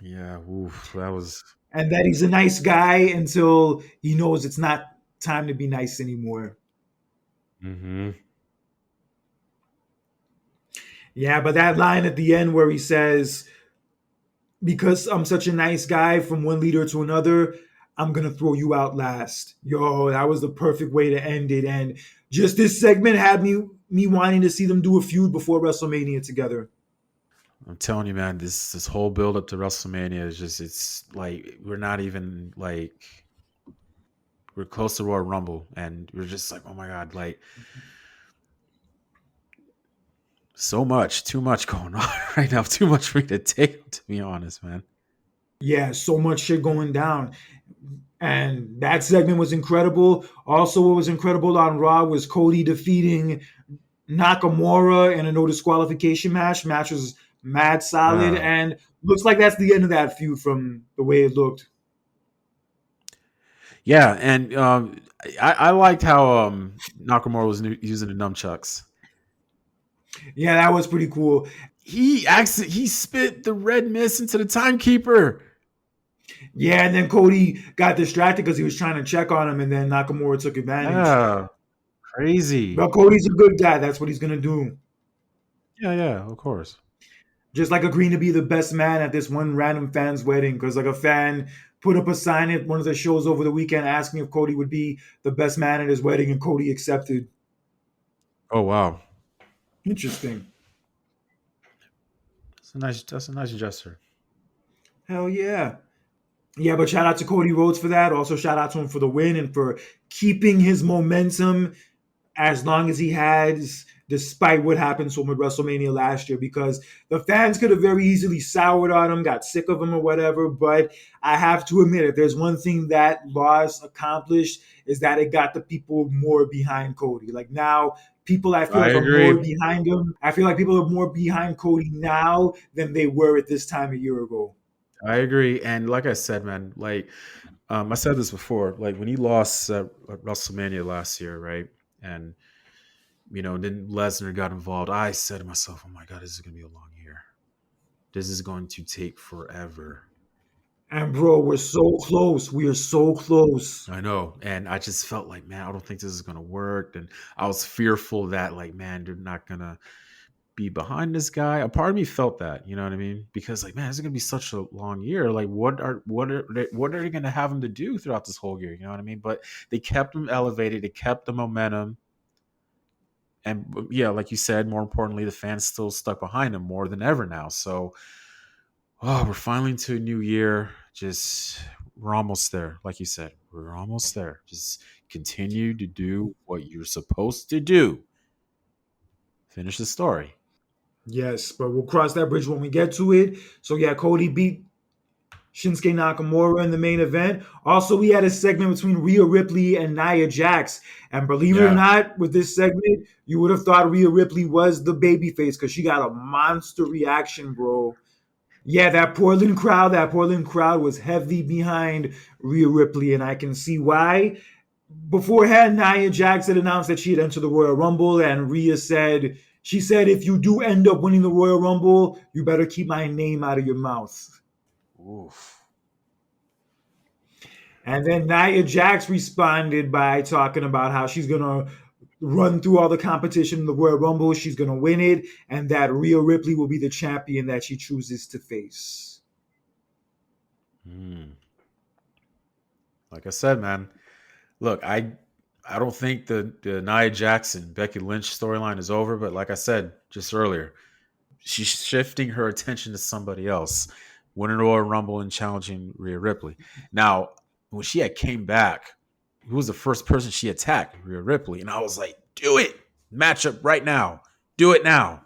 Yeah, oof, that was.
And that he's a nice guy until he knows it's not time to be nice anymore.
Hmm.
Yeah, but that line at the end where he says, "Because I'm such a nice guy from one leader to another, I'm going to throw you out last." Yo, that was the perfect way to end it. And just this segment had me wanting to see them do a feud before WrestleMania together.
I'm telling you, man, this whole build up to WrestleMania is just, it's like we're not even like, we're close to Royal Rumble and we're just like, oh my god, like so much, too much going on right now, too much for me to take, to be honest, man.
Yeah, so much shit going down. And that segment was incredible. Also, what was incredible on Raw was Cody defeating Nakamura in a no disqualification match. Match was mad solid,
Yeah.
and looks like that's the end of that feud from the way it looked.
Yeah, and I liked how Nakamura was using the nunchucks.
Yeah, that was pretty cool.
He spit the red mist into the timekeeper.
Yeah, and then Cody got distracted because he was trying to check on him, and then Nakamura took advantage.
Yeah, crazy.
But Cody's a good guy. That's what he's gonna do.
Yeah, yeah, of course.
Just like agreeing to be the best man at this one random fan's wedding, because like a fan put up a sign at one of the shows over the weekend asking if Cody would be the best man at his wedding, and Cody accepted.
Oh wow,
Interesting.
that's a nice gesture.
Hell yeah. Yeah, but shout out to Cody Rhodes for that. Also, shout out to him for the win and for keeping his momentum as long as he has, despite what happened to him at WrestleMania last year, because the fans could have very easily soured on him, got sick of him or whatever. But I have to admit, if there's one thing that loss accomplished, is that it got the people more behind Cody. Like now, people I feel
I
like are more
agree.
behind him. I feel like people are more behind Cody now than they were at this time a year ago.
I agree. And like I said, man, like I said this before, like when he lost at WrestleMania last year, right? And then Lesnar got involved. I said to myself, "Oh my god, this is gonna be a long year. This is going to take forever."
And bro, we're so close. We are so close.
I know, and I just felt like, man, I don't think this is gonna work, and I was fearful that, like, man, they're not gonna be behind this guy. A part of me felt that, you know what I mean? Because, like, man, it's gonna be such a long year. Like, what are they gonna have him to do throughout this whole year? You know what I mean? But they kept him elevated. They kept the momentum. And yeah, like you said, more importantly, the fans still stuck behind him more than ever now. So, oh, we're finally into a new year. Just we're almost there. Like you said, we're almost there. Just continue to do what you're supposed to do. Finish the story.
Yes, but we'll cross that bridge when we get to it. So yeah, Cody beat Shinsuke Nakamura in the main event. Also, we had a segment between Rhea Ripley and Nia Jax. And believe it or
Yeah.
not, with this segment, you would have thought Rhea Ripley was the babyface because she got a monster reaction, bro. Yeah, that Portland crowd was heavy behind Rhea Ripley, and I can see why. Beforehand, Nia Jax had announced that she had entered the Royal Rumble, and Rhea said, she said, if you do end up winning the Royal Rumble, you better keep my name out of your mouth.
Oof.
And then Nia Jax responded by talking about how she's going to run through all the competition in the Royal Rumble. She's going to win it, and that Rhea Ripley will be the champion that she chooses to face.
Mm. Like I said, man. Look, I don't think the Nia Jackson Becky Lynch storyline is over, but like I said just earlier, she's shifting her attention to somebody else. winning the Royal Rumble and challenging Rhea Ripley. Now, when she had came back, who was the first person she attacked? Rhea Ripley. And I was like, do it. Matchup right now. Do it now.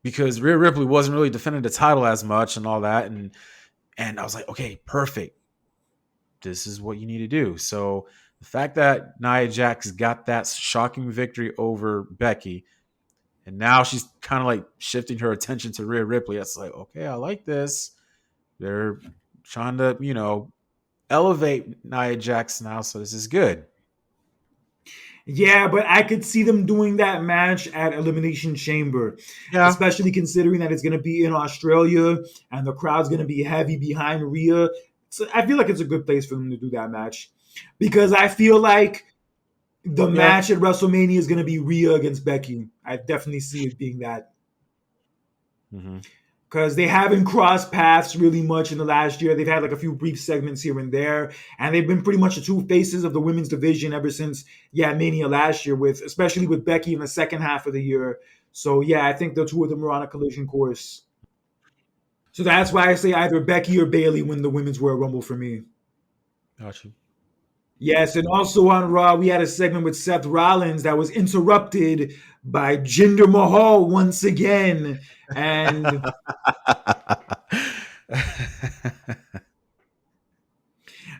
Because Rhea Ripley wasn't really defending the title as much and all that. And I was like, okay, perfect. This is what you need to do. So the fact that Nia Jax got that shocking victory over Becky, and now she's kind of like shifting her attention to Rhea Ripley. That's like, okay, I like this. They're trying to, elevate Nia Jax now, so this is good.
Yeah, but I could see them doing that match at Elimination Chamber,
Yeah.
especially considering that it's going to be in Australia and the crowd's going to be heavy behind Rhea. So I feel like it's a good place for them to do that match because I feel like the
Yeah.
match at WrestleMania is going to be Rhea against Becky. I definitely see it being that.
Mm-hmm.
Because they haven't crossed paths really much in the last year. They've had like a few brief segments here and there, and they've been pretty much the two faces of the women's division ever since Mania last year, with especially with Becky in the second half of the year. So yeah, I think the two of them are on a collision course. So that's why I say either Becky or Bayley win the women's Royal Rumble for me.
Got you.
Yes, and also on Raw, we had a segment with Seth Rollins that was interrupted by Jinder Mahal once again. And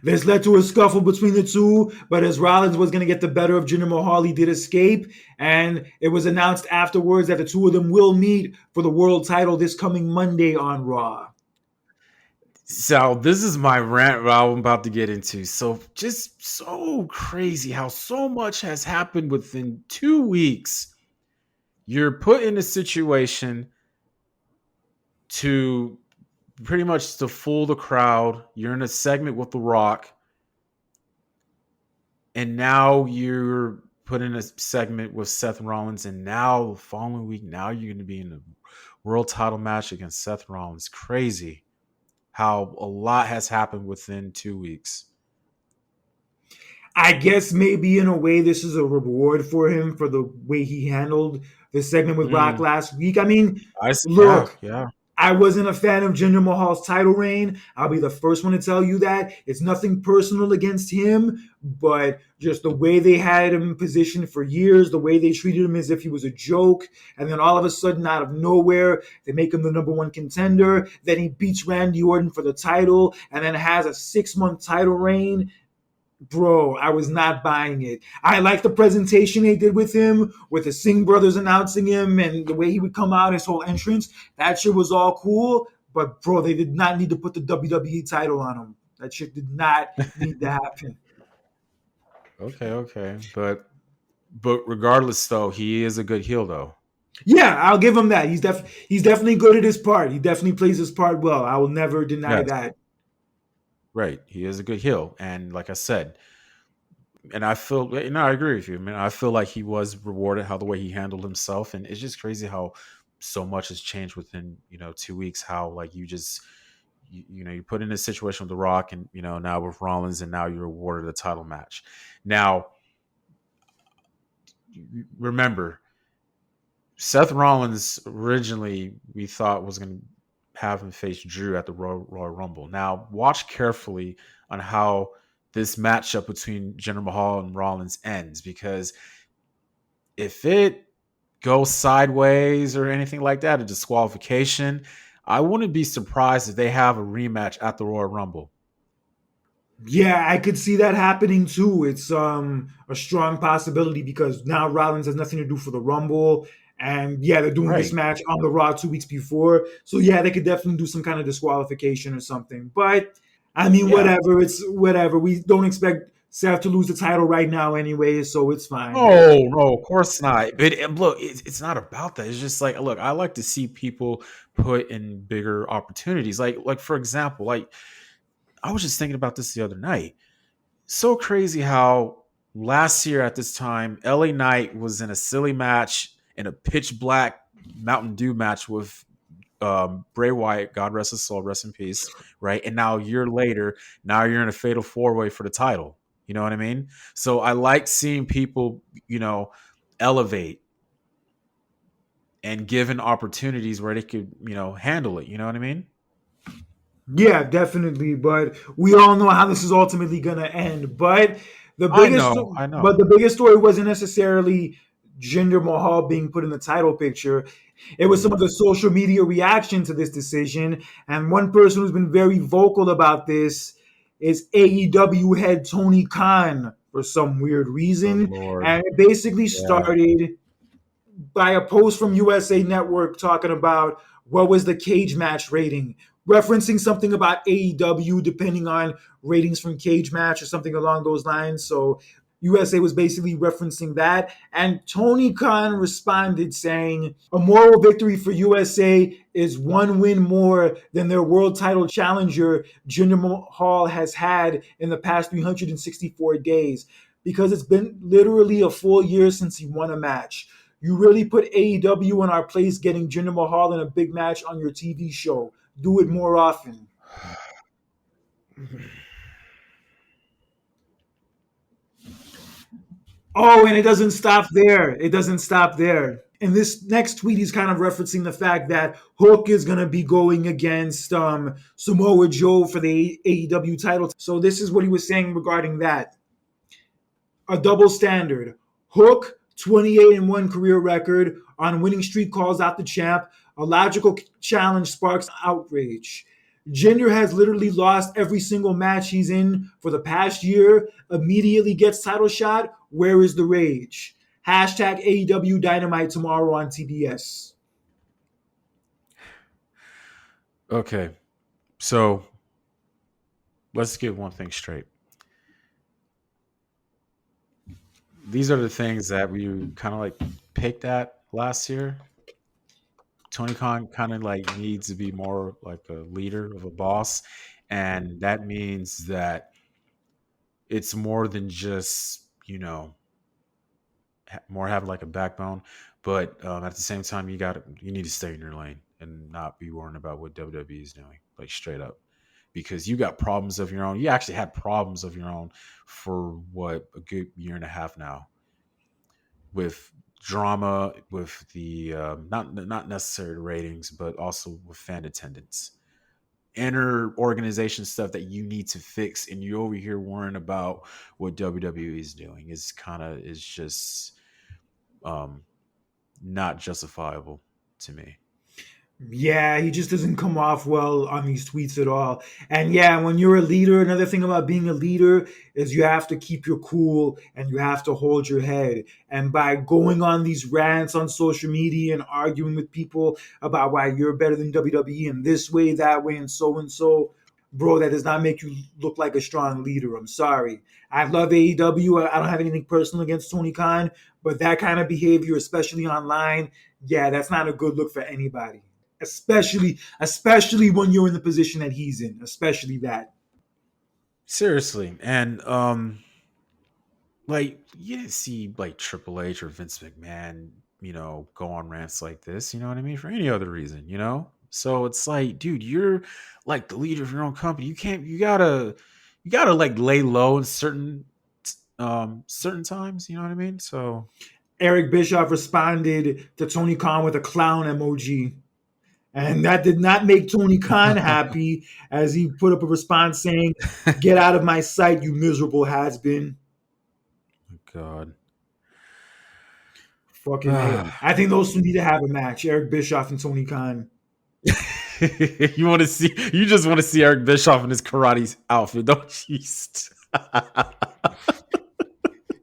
this led to a scuffle between the two, but as Rollins was going to get the better of Jinder Mahal, he did escape. And it was announced afterwards that the two of them will meet for the world title this coming Monday on Raw.
So this is my rant I'm about to get into. So just so crazy how so much has happened within 2 weeks. You're put in a situation to pretty much to fool the crowd. You're in a segment with The Rock, and now you're put in a segment with Seth Rollins, and now the following week, now you're going to be in a world title match against Seth Rollins. Crazy how a lot has happened within 2 weeks.
I guess maybe in a way this is a reward for him for the way he handled the segment with Rock last week. I mean, look,
Yeah.
I wasn't a fan of Jinder Mahal's title reign. I'll be the first one to tell you that. It's nothing personal against him, but just the way they had him positioned for years, the way they treated him as if he was a joke, and then all of a sudden, out of nowhere, they make him the number one contender. Then he beats Randy Orton for the title, and then has a 6-month title reign. Bro, I was not buying it. I like the presentation they did with him, with the Singh brothers announcing him and the way he would come out, his whole entrance. That shit was all cool. But, bro, they did not need to put the WWE title on him. That shit did not need to happen.
Okay. But regardless, though, he is a good heel, though.
Yeah, I'll give him that. He's definitely good at his part. He definitely plays his part well. I will never deny that.
Right. He is a good heel. And like I said, and I feel, I agree with you. I mean, I feel like he was rewarded how the way he handled himself. And it's just crazy how so much has changed within, 2 weeks, how like you just, you put in a situation with The Rock and, now with Rollins, and now you're awarded a title match. Now, remember, Seth Rollins originally we thought was going to have him face Drew at the Royal Rumble. Now, watch carefully on how this matchup between Jinder Mahal and Rollins ends, because if it goes sideways or anything like that, a disqualification, I wouldn't be surprised if they have a rematch at the Royal Rumble.
Yeah, I could see that happening too. It's a strong possibility because now Rollins has nothing to do for the Rumble. And yeah, they're doing this
Right.
match on the Raw 2 weeks before. So yeah, they could definitely do some kind of disqualification or something. But I mean,
Yeah.
whatever. It's whatever. We don't expect Seth to lose the title right now anyway, so it's fine.
No, of course not. But look, it's not about that. It's just like, look, I like to see people put in bigger opportunities. Like for example, like I was just thinking about this the other night. So crazy how last year at this time, LA Knight was in a silly match in a pitch black Mountain Dew match with Bray Wyatt, God rest his soul, rest in peace, right? And now a year later, now you're in a fatal 4-way for the title. You know what I mean? So I like seeing people, elevate and given opportunities where they could, handle it. You know what I mean?
Yeah, definitely. But we all know how this is ultimately gonna end.
I
But
know.
the biggest story wasn't necessarily Jinder Mahal being put in the title picture. It was some
Mhm.
of the social media reaction to this decision. And one person who's been very vocal about this is AEW head Tony Khan for some weird
Good
reason.
Lord.
And it basically
Yeah.
started by a post from USA Network talking about what was the cage match rating, referencing something about AEW depending on ratings from cage match or something along those lines. So USA was basically referencing that. And Tony Khan responded saying, a moral victory for USA is one win more than their world title challenger, Jinder Mahal, has had in the past 364 days. Because it's been literally a full year since he won a match. You really put AEW in our place getting Jinder Mahal in a big match on your TV show. Do it more often. Oh, and it doesn't stop there. It doesn't stop there. In this next tweet, he's kind of referencing the fact that Hook is going to be going against Samoa Joe for the AEW title. So this is what he was saying regarding that. A double standard. Hook, 28 and 1 career record on winning streak, calls out the champ. A logical challenge sparks outrage. Jinder has literally lost every single match he's in for the past year. Immediately gets title shot. Where is the rage? Hashtag AEW Dynamite tomorrow on TBS.
Okay. So let's get one thing straight. These are the things that we kind of like picked at last year. Tony Khan kind of like needs to be more like a leader of a boss. And that means that it's more than just, more having like a backbone. But at the same time, you need to stay in your lane and not be worrying about what WWE is doing, like straight up, because you got problems of your own. You actually had problems of your own for what, a good year and a half now, with drama, with the not necessarily ratings, but also with fan attendance, inner organization stuff that you need to fix, and you over here worrying about what WWE is doing is just um not justifiable to me.
Yeah, he just doesn't come off well on these tweets at all. And yeah, when you're a leader, another thing about being a leader is you have to keep your cool and you have to hold your head. And by going on these rants on social media and arguing with people about why you're better than WWE in this way, that way, and so, bro, that does not make you look like a strong leader. I'm sorry. I love AEW. I don't have anything personal against Tony Khan, but that kind of behavior, especially online, yeah, that's not a good look for anybody, especially when you're in the position that he's in, especially that.
Seriously. And like, you didn't see like Triple H or Vince McMahon, go on rants like this, you know what I mean, for any other reason, so it's like, dude, you're like the leader of your own company. You gotta like lay low in certain times, you know what I mean? So
Eric Bischoff responded to Tony Khan with a clown emoji. And that did not make Tony Khan happy as he put up a response saying, "Get out of my sight, you miserable has been."
God.
Fucking A. I think those two need to have a match, Eric Bischoff and Tony Khan.
You just want to see Eric Bischoff in his karate outfit, don't you?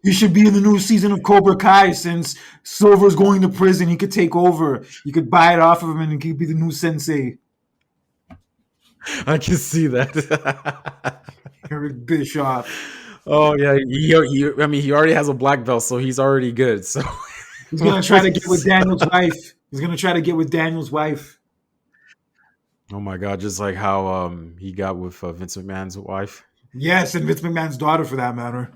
He should be in the new season of Cobra Kai since Silver's going to prison. He could take over. You could buy it off of him and he could be the new sensei.
I can see that.
Eric Bischoff.
Oh yeah, I mean, he already has a black belt, so he's already good. So
He's gonna try to get with Daniel's wife. He's gonna try to get with Daniel's wife.
oh my god, just like how he got with Vince McMahon's wife.
Yes, and Vince McMahon's daughter for that matter.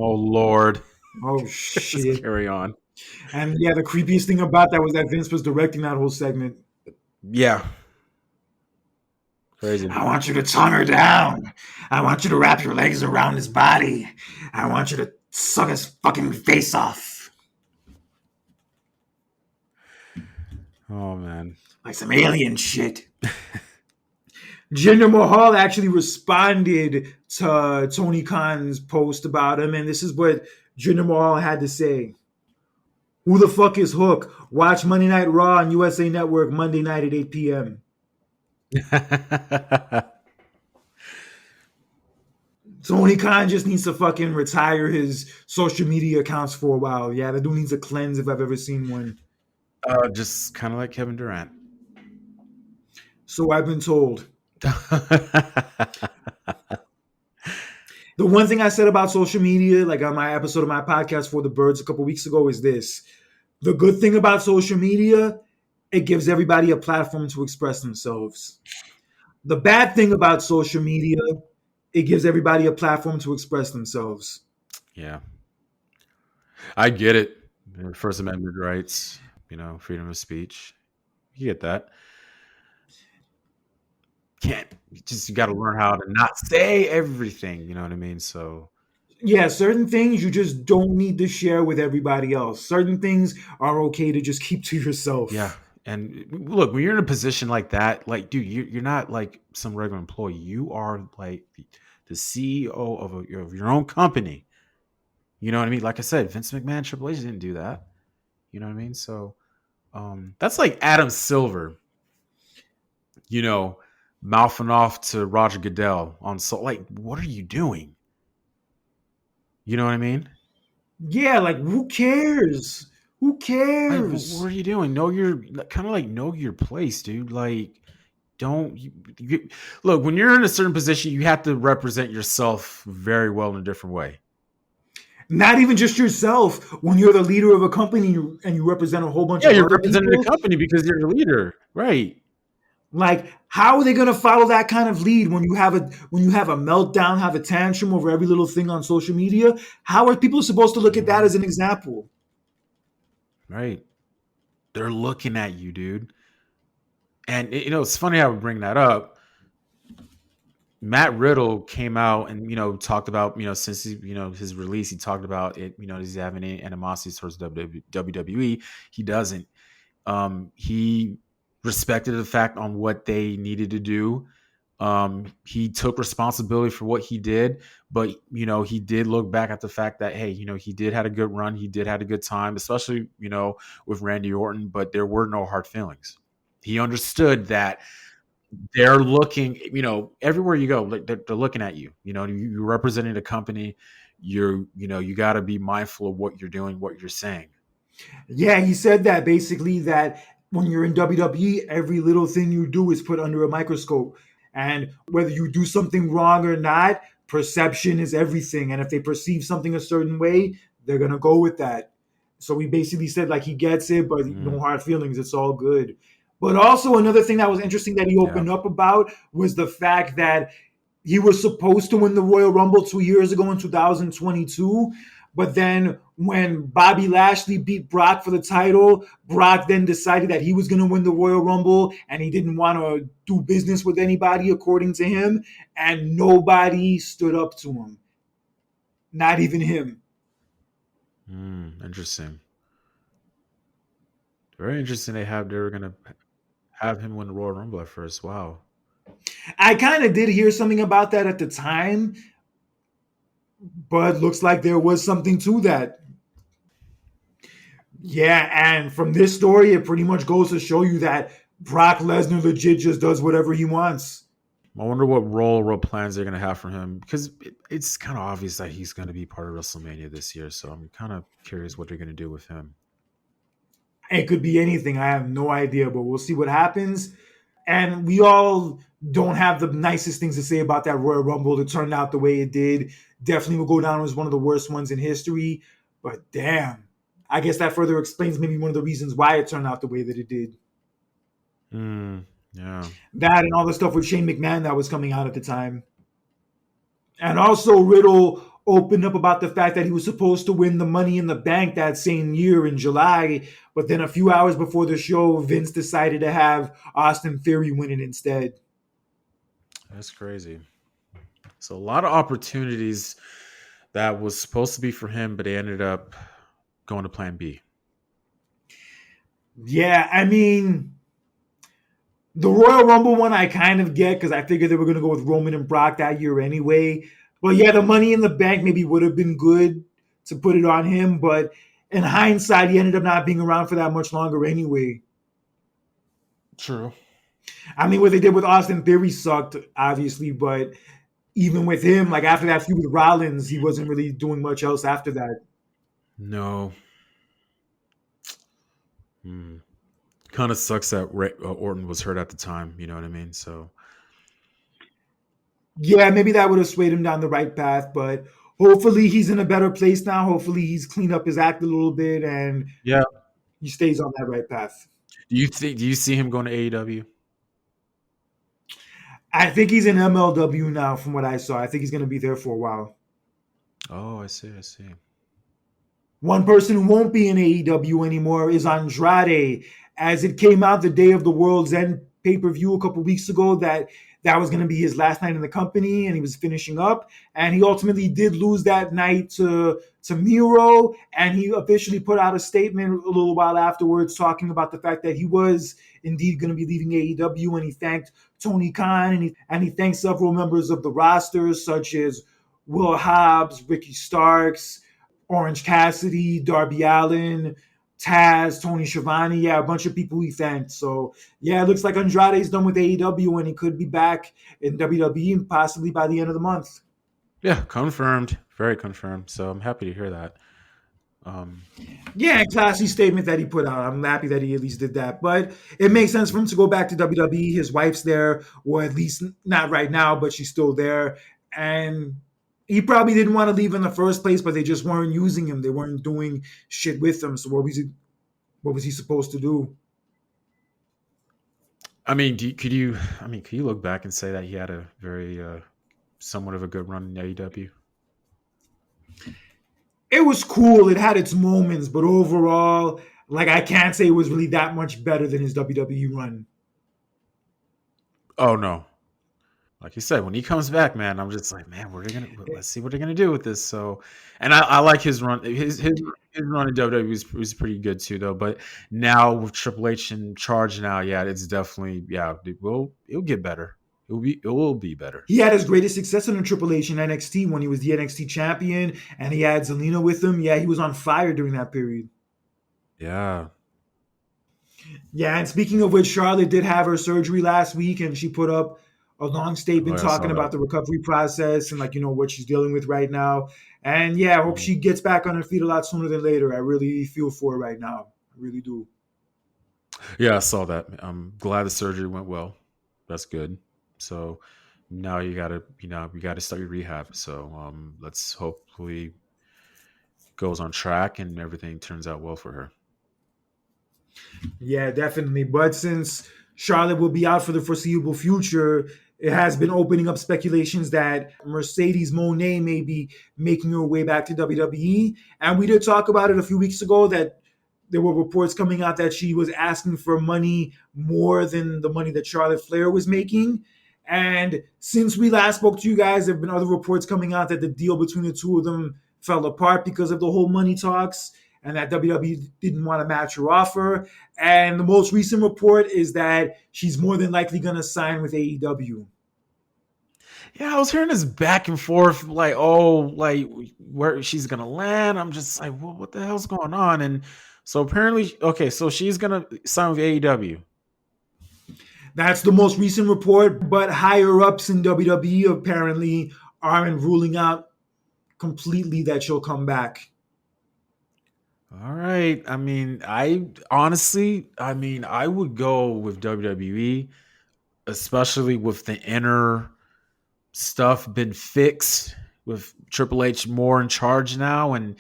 Oh Lord,
Oh
just
shit.
carry on.
And yeah, the creepiest thing about that was that Vince was directing that whole segment.
Yeah, crazy.
I want you to tongue her down. I want you to wrap your legs around his body. I want you to suck his fucking face off.
Oh man.
Like some alien shit. Jinder Mahal actually responded to Tony Khan's post about him, and this is what Jinder Mahal had to say. Who the fuck is Hook? Watch Monday Night Raw on USA Network Monday night at 8 p.m. Tony Khan just needs to fucking retire his social media accounts for a while. Yeah, the dude needs a cleanse if I've ever seen one.
Just kind of like Kevin Durant.
So I've been told. The one thing I said about social media, like on my episode of my podcast for the Birds a couple weeks ago, is this. The good thing about social media, it gives everybody a platform to express themselves. The bad thing about social media, it gives everybody a platform to express themselves.
Yeah, I get it. First Amendment rights, freedom of speech. You get that. You got to learn how to not say everything. You know what I mean? So
Yeah, certain things you just don't need to share with everybody else. Certain things are okay to just keep to
yeah.
yourself.
And look, when you're in a position like that, like, dude, you're not like some regular employee. You are like the CEO of your own company. You know what I mean? Like I said, Vince McMahon, Triple H didn't do that. You know what I mean? So that's like Adam Silver, you know, mouthing off to Roger Goodell on so like, what are you doing? You know what I mean?
Yeah, like who cares? Who
Like, what
cares?
are you doing? Know your kind of like know your place, dude. Like, don't look when you're in a certain position, you have to represent yourself very well in a different way.
Not even just yourself. When you're the leader of a company and you represent a whole bunch
Yeah,
of
you're
other
representing the
people,
company because you're the leader, right?
like how are they going to follow that kind of lead when you have a meltdown, have a tantrum over every little thing on social media? How are people supposed to look at that
Mhm.
as an example?
Right. They're looking at you, dude. And it's funny how we bring that up. Matt Riddle came out and talked about since his release, he talked about it. Does he have any animosity towards WWE? He doesn't. He respected the fact on what they needed to do. He took responsibility for what he did, but he did look back at the fact that hey, he did had a good run. He did had a good time, especially with Randy Orton. But there were no hard feelings. He understood that they're looking, everywhere you go, like they're looking at you. You're representing a company. You got to be mindful of what you're doing, what you're saying.
Yeah, he said that basically that when you're in WWE, every little thing you do is put under a microscope. And whether you do something wrong or not, perception is everything. And if they perceive something a certain way, they're going to go with that. So he basically said, like, he gets it, but no
Mm,
hard feelings. It's all good. But also, another thing that was interesting that he
yeah.
opened up about was the fact that he was supposed to win the Royal Rumble 2 years ago in 2022. But then when Bobby Lashley beat Brock for the title, Brock then decided that he was going to win the Royal Rumble and he didn't want to do business with anybody, according to him. And nobody stood up to him, not even him.
Interesting. Very interesting. They were gonna have him win the Royal Rumble at first. Wow.
I kind of did hear something about that at the time, but looks like there was something to that. Yeah, and from this story, it pretty much goes to show you that Brock Lesnar legit just does whatever he wants.
I wonder what role, what plans they're gonna have for him because it's kind of obvious that he's gonna be part of WrestleMania this year. So I'm kind of curious what they're gonna do with him.
It could be anything. I have no idea, but we'll see what happens. And we all don't have the nicest things to say about that Royal Rumble. It turned out the way it did. Definitely will go down as one of the worst ones in history. But damn, I guess that further explains maybe one of the reasons why it turned out the way that it did.
Yeah.
That and all the stuff with Shane McMahon that was coming out at the time. And also, Riddle opened up about the fact that he was supposed to win the Money in the Bank that same year in July, but then a few hours before the show, Vince decided to have Austin Theory win it instead.
That's crazy. So a lot of opportunities that was supposed to be for him, but they ended up going to Plan B.
Yeah, I mean, The Royal Rumble one I kind of get because I figured they were going to go with Roman and Brock that year anyway. But yeah, the Money in the Bank maybe would have been good to put it on him. But in hindsight, he ended up not being around for that much longer anyway.
True.
I mean, what they did with Austin Theory sucked, obviously. But even with him, like after that feud with Rollins, he wasn't really doing much else after that.
No. Kind of sucks that Orton was hurt at the time. You know what I mean? So
Yeah, maybe that would have swayed him down the right path. But hopefully he's in a better place now. Hopefully he's cleaned up his act a little bit and
yeah.
he stays on that right path.
Do you see him going to AEW?
I think he's in MLW now, from what I saw. I think he's going to be there for a while.
Oh, I see. I see.
One person who won't be in AEW anymore is Andrade, as it came out the day of the World's End pay-per-view a couple weeks ago that was going to be his last night in the company, and he was finishing up. And he ultimately did lose that night to Miro, and he officially put out a statement a little while afterwards talking about the fact that he was indeed going to be leaving AEW, and he thanked Tony Khan, and he thanked several members of the roster, such as Will Hobbs, Ricky Starks, Orange Cassidy, Darby Allin, Taz, Tony Schiavone, yeah, a bunch of people he thanked. So, yeah, it looks like Andrade's done with AEW and he could be back in WWE possibly by the end of the month.
Yeah, confirmed. Very confirmed. So I'm happy to hear that.
Yeah, classy statement that he put out. I'm happy that he at least did that. But it makes sense for him to go back to WWE. His wife's there, or at least not right now, but she's still there. And he probably didn't want to leave in the first place, but they just weren't using him. They weren't doing shit with him. So what was he supposed to do?
I mean, could you? I mean, could you look back and say that he had a very somewhat of a good run in AEW?
It was cool. It had its moments, but overall, like I can't say it was really that much better than his WWE run.
Oh no, like you said, when he comes back, man, I'm just like, man, let's see what they're gonna do with this. So, and I like his run. His run in WWE was pretty good too, though. But now with Triple H in charge now, yeah, it's definitely it'll get better. It will be better.
He had his greatest success under Triple H in NXT when he was the NXT champion, and he had Zelina with him. Yeah, he was on fire during that period.
Yeah.
Yeah, and speaking of which, Charlotte did have her surgery last week, and she put up a long
Oh,
statement
yeah, I saw
talking
that.
about the recovery process and what she's dealing with right now. And yeah, I hope
Mhm.
she gets back on her feet a lot sooner than later. I really feel for her right now. I really do.
Yeah, I saw that. I'm glad the surgery went well. That's good. So now you gotta start your rehab. So let's hopefully goes on track and everything turns out well for her.
Yeah, definitely. But since Charlotte will be out for the foreseeable future, it has been opening up speculations that Mercedes Moné may be making her way back to WWE. And we did talk about it a few weeks ago that there were reports coming out that she was asking for money more than the money that Charlotte Flair was making. And since we last spoke to you guys, there have been other reports coming out that the deal between the two of them fell apart because of the whole money talks and that WWE didn't want to match her offer. And the most recent report is that she's more than likely going to sign with AEW.
Yeah, I was hearing this back and forth, like, oh, like where she's gonna land. I'm just like, well, what the hell's going on? And so apparently, okay, so she's gonna sign with AEW.
That's the most recent report, but higher ups in WWE apparently aren't ruling out completely that she'll come back.
All right. I mean, I honestly, I mean, I would go with WWE, especially with the inner stuff been fixed with Triple H more in charge now, and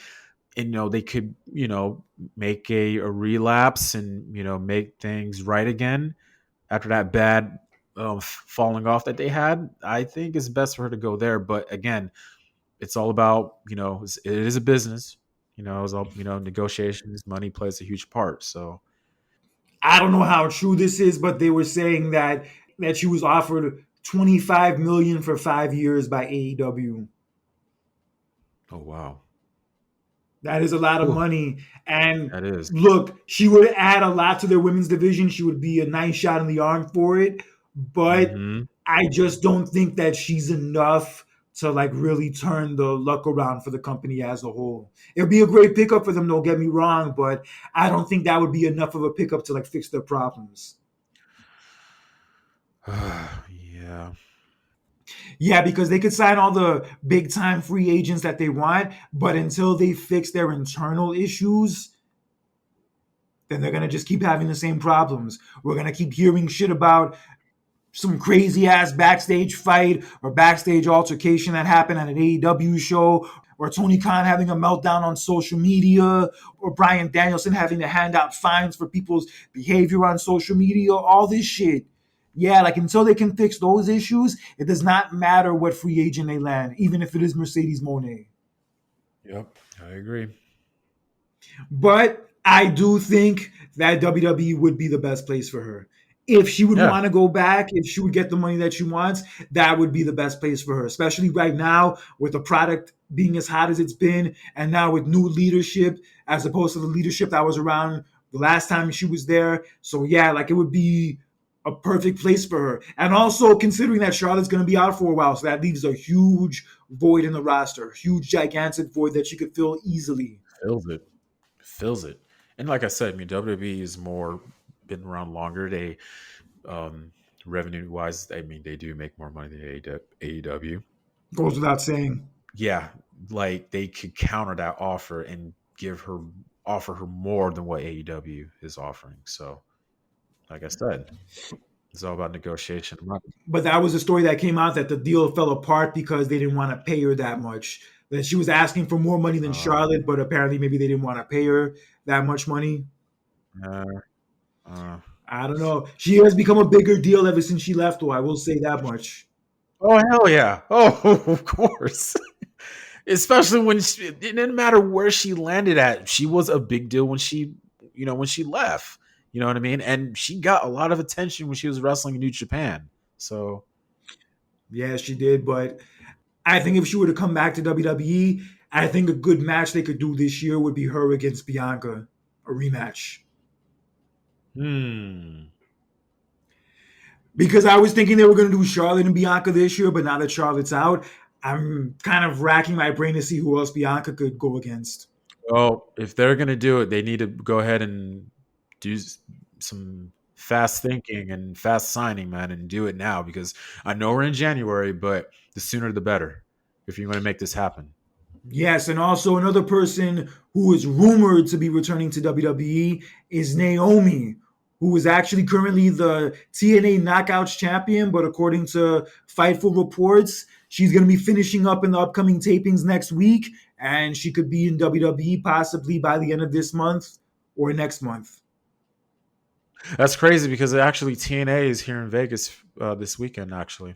they could make a relapse and make things right again after that bad falling off that they had. I think it's best for her to go there, but again, it's all about it is a business. It's all negotiations. Money plays a huge part. So,
I don't know how true this is, but they were saying that she was offered 25 million for 5 years by AEW.
oh wow,
That is a lot of
Whew,
money. And
that is.
look, she would add a lot to their women's division. She would be a nice shot in the arm for it. But
Hmm.
I just don't think that she's enough to like really turn the luck around for the company as a whole. It would be a great pickup for them, don't get me wrong, but I don't think that would be enough of a pickup to like fix their problems.
Yeah.
Yeah, because they could sign all the big time free agents that they want, but until they fix their internal issues, then they're gonna just keep having the same problems. We're gonna keep hearing shit about some crazy ass backstage fight or backstage altercation that happened at an AEW show, or Tony Khan having a meltdown on social media, or Brian Danielson having to hand out fines for people's behavior on social media, all this shit. Yeah, like until they can fix those issues, it does not matter what free agent they land, even if it is Mercedes Moné.
Yep. I agree.
But I do think that WWE would be the best place for her. If she would
Yeah.
want to go back, if she would get the money that she wants, that would be the best place for her, especially right now with the product being as hot as it's been, and now with new leadership as opposed to the leadership that was around the last time she was there. So, yeah, like it would be a perfect place for her. And also considering that Charlotte's going to be out for a while, so that leaves a huge void in the roster, huge, gigantic void that she could fill easily.
Fills it. Fills it. And like I said, I mean, WWE is more been around longer. They revenue wise, I mean, they do make more money than AEW.
Goes without saying.
Yeah, like they could counter that offer and offer her more than what AEW is offering. So, like I said, it's all about negotiation.
But that was a story that came out that the deal fell apart because they didn't want to pay her that much. That she was asking for more money than
Uh,
Charlotte, but apparently maybe they didn't want to pay her that much money.
uh, uh.
I don't know. She has become a bigger deal ever since she left, though. I will say that much.
Oh hell yeah! Oh, of course. Especially when it didn't matter where she landed at. She was a big deal when when she left. You know what I mean? And she got a lot of attention when she was wrestling in New Japan. So
Yeah, she did. But I think if she were to come back to WWE, I think a good match they could do this year would be her against Bianca, a rematch.
hmm.
Because I was thinking they were going to do Charlotte and Bianca this year, but now that Charlotte's out, I'm kind of racking my brain to see who else Bianca could go against.
Well, if they're gonna do it, they need to go ahead and do some fast thinking and fast signing, man, and do it now because I know we're in January, but the sooner the better if you're going to make this happen.
Yes, and also another person who is rumored to be returning to WWE is Naomi, who is actually currently the TNA Knockouts champion, but according to Fightful reports, she's going to be finishing up in the upcoming tapings next week, and she could be in WWE possibly by the end of this month or next month.
That's crazy because actually TNA is here in Vegas this weekend. Actually,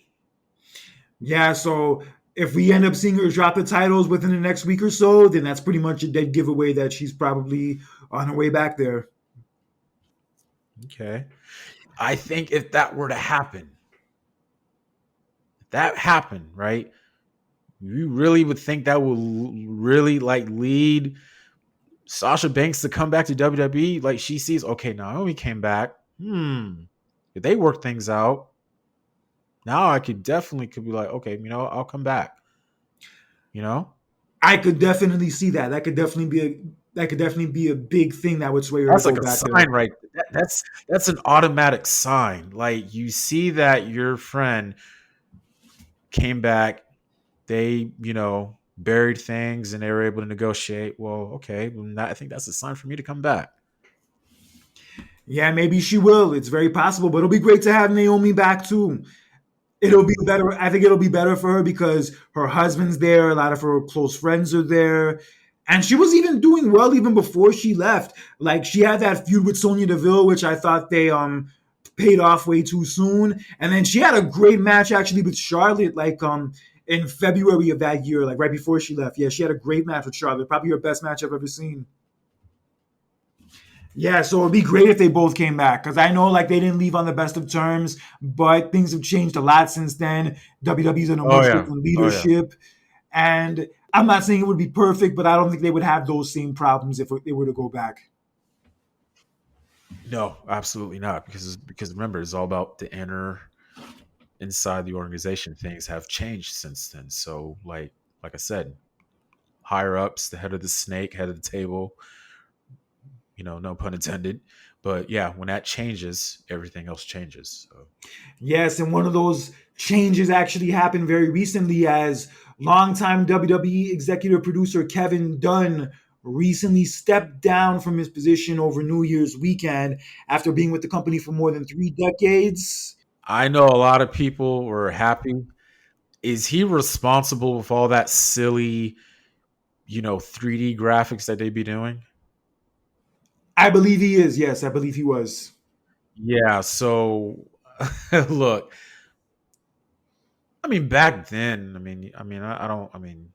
Yeah, so if we end up seeing her drop the titles within the next week or so, then that's pretty much a dead giveaway that she's probably on her way back there.
okay. I think if that were to happen, if that happened, right? You really would think that will really like lead Sasha Banks to come back to WWE? Like she sees, okay, Naomi came back. If they work things out, now I could be like, okay, I'll come back. You know,
I could definitely see that. That could definitely be a big thing that would sway her to
that's
go
like a
back there.
sign, right? That's an automatic sign. Like you see that your friend came back, they buried things and they were able to negotiate. Well, okay, I think that's a sign for me to come back.
Yeah, maybe she will. It's very possible, but it'll be great to have Naomi back too. It'll be better. I think it'll be better for her because her husband's there. A lot of her close friends are there. And she was even doing well even before she left. Like she had that feud with Sonya Deville, which I thought they paid off way too soon. And then she had a great match actually with Charlotte, like in February of that year, like right before she left. Yeah, she had a great match with Charlotte. Probably her best match I've ever seen. Yeah, so it'd be great if they both came back because I know like they didn't leave on the best of terms, but things have changed a lot since then. WWE's in a
Oh
much
yeah,
different
oh yeah.
leadership, and I'm not saying it would be perfect, but I don't think they would have those same problems if they were to go back.
No, absolutely not. Because remember, it's all about the inside the organization. Things have changed since then. So like I said, higher ups, the head of the snake, head of the table. No pun intended. But yeah, when that changes, everything else changes. So.
Yes, and one of those changes actually happened very recently as longtime WWE executive producer Kevin Dunn recently stepped down from his position over New Year's weekend after being with the company for more than 3 decades.
I know a lot of people were happy. Is he responsible with all that silly, 3D graphics that they be doing?
I believe he is. Yes, I believe he was.
Yeah, so look, I mean back then, I don't I mean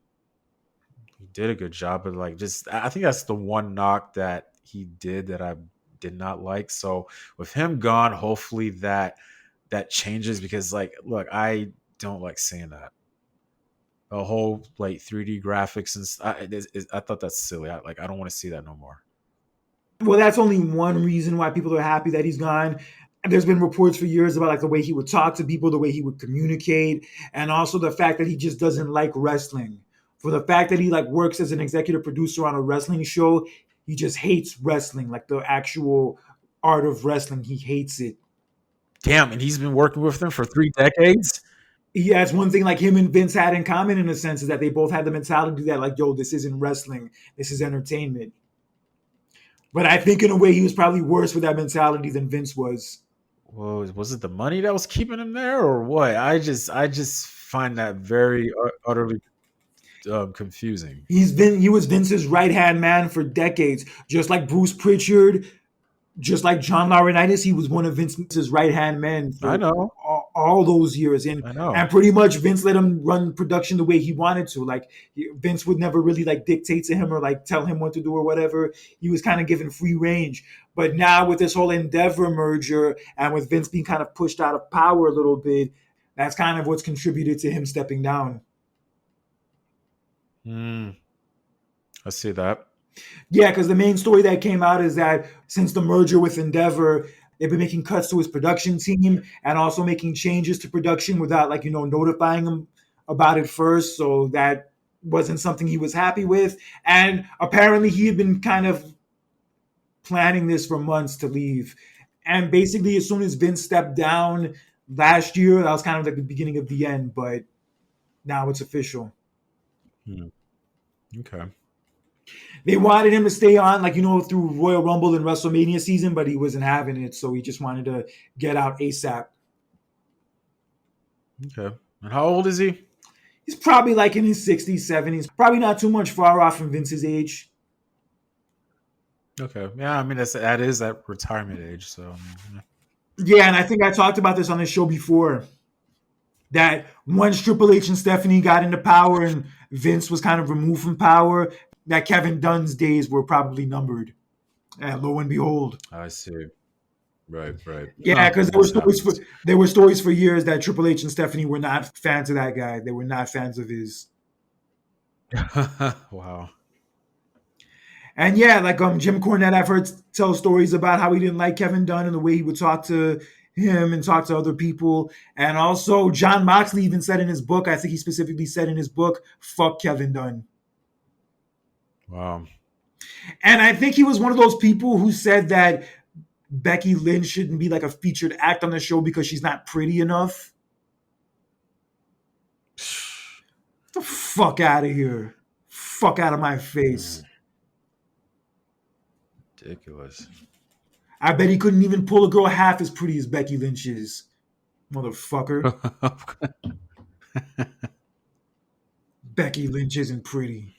he did a good job, but like just I think that's the one knock that he did that I did not like. So with him gone, hopefully that changes because like look, I don't like seeing that. The whole like 3D graphics and I thought that's silly. I don't want to see that no more.
Well, that's only one reason why people are happy that he's gone. There's been reports for years about like the way he would talk to people, the way he would communicate, and also the fact that he just doesn't like wrestling. For the fact that he like works as an executive producer on a wrestling show, he just hates wrestling, like the actual art of wrestling. He hates it.
Damn, and he's been working with them for 3 decades.
Yeah, it's one thing like him and Vince had in common in a sense is that they both had the mentality that like, yo, this isn't wrestling, this is entertainment. But I think in a way he was probably worse with that mentality than Vince was.
Well, was it the money that was keeping him there, or what? I just find that very utterly confusing.
He was Vince's right hand man for decades, just like Bruce Pritchard, just like John Laurinaitis. He was one of Vince's right hand men
I
for
know,
all those years,
I
and
know.
pretty much Vince let him run production the way he wanted to. Like Vince would never really like dictate to him or like tell him what to do or whatever. He was kind of given free range. But now with this whole Endeavor merger and with Vince being kind of pushed out of power a little bit, that's kind of what's contributed to him stepping down.
Hmm, I see that.
Yeah, because the main story that came out is that since the merger with Endeavor, they've been making cuts to his production team and also making changes to production without like notifying him about it first. So that wasn't something he was happy with. And apparently he had been kind of planning this for months to leave. And basically, as soon as Vince stepped down last year, that was kind of like the beginning of the end. But now it's official.
Hmm. Okay.
They wanted him to stay on, like, through Royal Rumble and WrestleMania season, but he wasn't having it. So he just wanted to get out ASAP.
Okay. And how old is he?
He's probably like in his 60s, 70s. Probably not too much far off from Vince's age.
Okay. Yeah, I mean that is that retirement age. So
Yeah, and I think I talked about this on the show before. That once Triple H and Stephanie got into power and Vince was kind of removed from power, that Kevin Dunn's days were probably numbered. And lo and behold.
I see. Right. Right.
Yeah, because there were stories for years that Triple H and Stephanie were not fans of that guy. They were not fans of his.
Wow.
And yeah, like Jim Cornette, I've heard tell stories about how he didn't like Kevin Dunn and the way he would talk to him and talk to other people. And also, John Moxley even said in his book, I think he specifically said in his book, "Fuck Kevin Dunn."
Wow.
And I think he was one of those people who said that Becky Lynch shouldn't be like a featured act on the show because she's not pretty enough. Get the fuck out of here. Fuck out of my face.
Ridiculous.
I bet he couldn't even pull a girl half as pretty as Becky Lynch is. Motherfucker. Becky Lynch isn't pretty.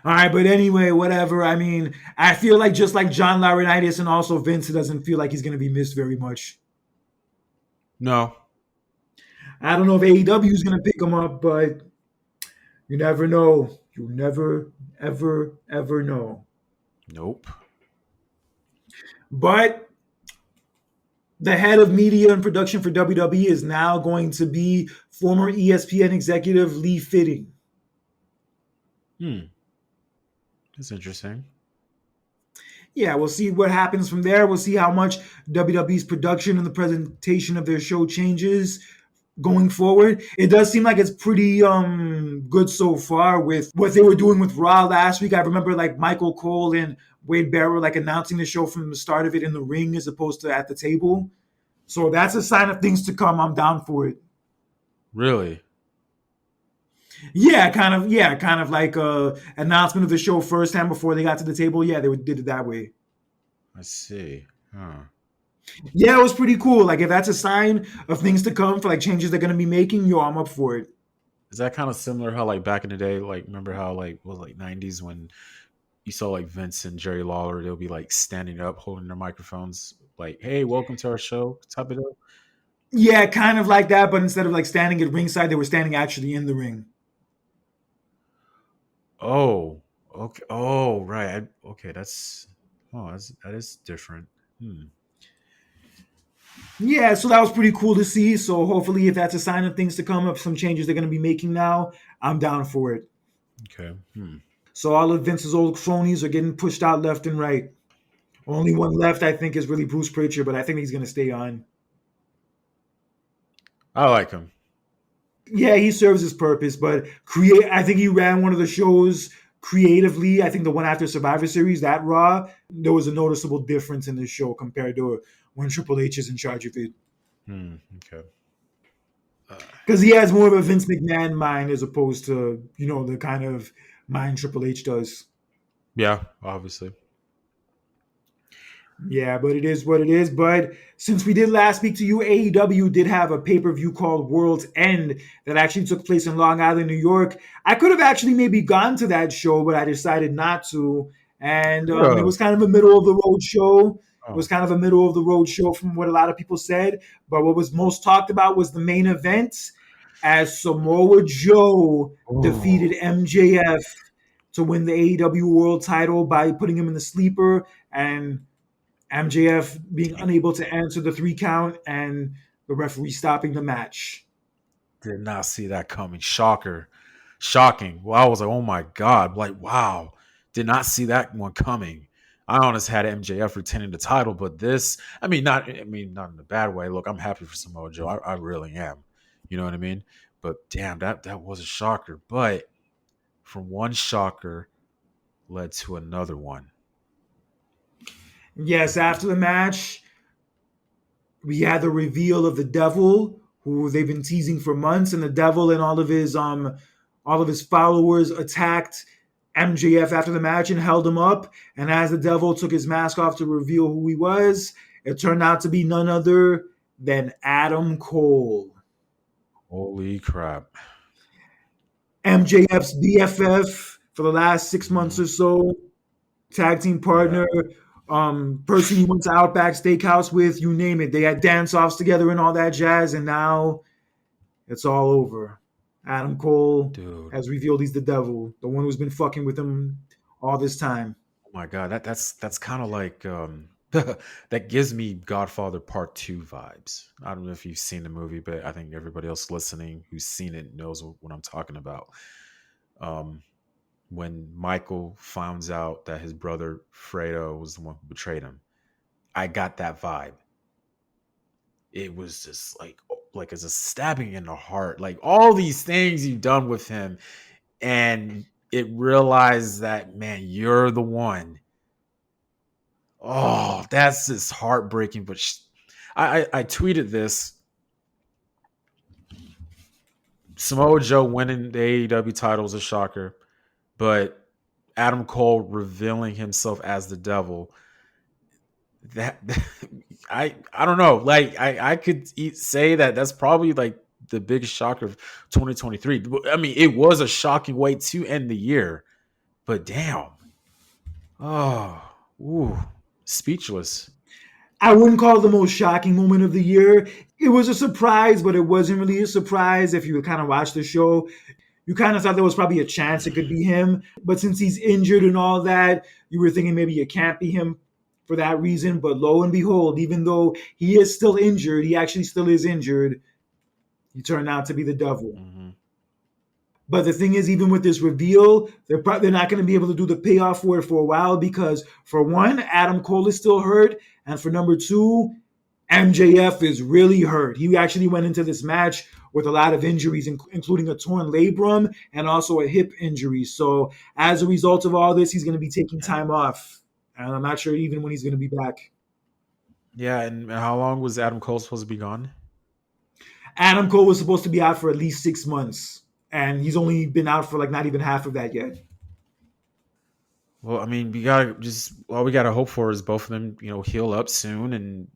All right, but anyway, whatever. I mean, I feel like just like John Laurinaitis and also Vince doesn't feel like he's going to be missed very much.
No.
I don't know if AEW is going to pick him up, but you never know. You never, ever, ever know.
Nope.
But the head of media and production for WWE is now going to be former ESPN executive Lee Fitting.
Hmm. That's interesting.
Yeah, we'll see what happens from there. We'll see how much WWE's production and the presentation of their show changes going forward. It does seem like it's pretty good so far with what they were doing with Raw last week. I remember like Michael Cole and Wade Barrett like announcing the show from the start of it in the ring as opposed to at the table. So that's a sign of things to come. I'm down for it.
Really?
Yeah, kind of like a announcement of the show firsthand before they got to the table. Yeah, they did it that way.
I see. Huh.
Yeah, it was pretty cool. Like if that's a sign of things to come for like changes they're gonna be making, yo, I'm up for it.
Is that kind of similar how like back in the day, like remember how like what was it, like 90s when you saw like Vince and Jerry Lawler, they'll be like standing up holding their microphones, like, hey, welcome to our show, type of deal.
Yeah, kind of like that, but instead of like standing at ringside, they were standing actually in the ring.
Oh, okay. Oh, right. Okay, that is different. Hmm.
Yeah, so that was pretty cool to see. So hopefully, if that's a sign of things to come, of some changes they're gonna be making now, I'm down for it.
Okay. Hmm.
So all of Vince's old cronies are getting pushed out left and right. Only one left, I think, is really Bruce Pritchard, but I think he's gonna stay on.
I like him.
Yeah, he serves his purpose, but create. I think he ran one of the shows creatively. I think the one after Survivor Series, that Raw, there was a noticeable difference in the show compared to when Triple H is in charge of it.
Hmm. Okay.
Because he has more of a Vince McMahon mind as opposed to the kind of mind Triple H does.
Yeah, obviously.
Yeah, but it is what it is. But since we did last speak to you, AEW did have a pay per view called World's End that actually took place in Long Island, New York. I could have actually maybe gone to that show, but I decided not to. And it
Yeah.
was kind of a middle of the road show. It was
Oh.
kind of a middle of the road show from what a lot of people said. But what was most talked about was the main event as Samoa Joe defeated
Oh.
MJF to win the AEW World title by putting him in the sleeper and MJF being unable to answer the 3 count and the referee stopping the match.
Did not see that coming. Shocker. Shocking. Well, I was like, oh my God. Like, wow. Did not see that one coming. I honestly had MJF retaining the title, but this, not in a bad way. Look, I'm happy for Samoa Joe. I really am. You know what I mean? But damn, that was a shocker. But from one shocker led to another one.
Yes, after the match, we had the reveal of the devil, who they've been teasing for months, and the devil and all of his followers attacked MJF after the match and held him up. And as the devil took his mask off to reveal who he was, it turned out to be none other than Adam Cole,
Holy crap.
MJF's BFF for the last 6 months
Mhm.
or so, tag team
Yeah.
partner, person he went to Outback Steakhouse with, you name it. They had dance offs together and all that jazz, and now it's all over. Adam Cole
Dude.
has revealed he's the devil, the one who's been fucking with him all this time.
Oh my God, that's kind of like that gives me Godfather Part 2 vibes. I don't know if you've seen the movie, but I think everybody else listening who's seen it knows what I'm talking about. Um, when Michael finds out that his brother Fredo was the one who betrayed him, I got that vibe. It was just like it's a stabbing in the heart. Like all these things you've done with him, and it realized that man, you're the one. Oh, that's just heartbreaking. But I tweeted this: Samoa Joe winning the AEW title is a shocker, but Adam Cole revealing himself as the devil, that I don't know. Like I could say that that's probably like the biggest shocker of 2023. I mean, it was a shocking way to end the year, but damn, oh, ooh, speechless.
I wouldn't call it the most shocking moment of the year. It was a surprise, but it wasn't really a surprise if you kind of watched the show. You kind of thought there was probably a chance it could be him. But since he's injured and all that, you were thinking maybe it can't be him for that reason. But lo and behold, even though he is still injured, he actually still is injured, he turned out to be the devil.
Mhm.
But the thing is, even with this reveal, they're not going to be able to do the payoff for it for a while because, for one, Adam Cole is still hurt, and for number two, MJF is really hurt. He actually went into this match with a lot of injuries, including a torn labrum and also a hip injury. So as a result of all this, he's going to be taking time off, and I'm not sure even when he's going to be back.
Yeah, and how long was Adam Cole supposed to be gone?
Adam Cole was supposed to be out for at least 6 months, and he's only been out for like not even half of that yet.
Well, I mean, all we gotta hope for is both of them, heal up soon, and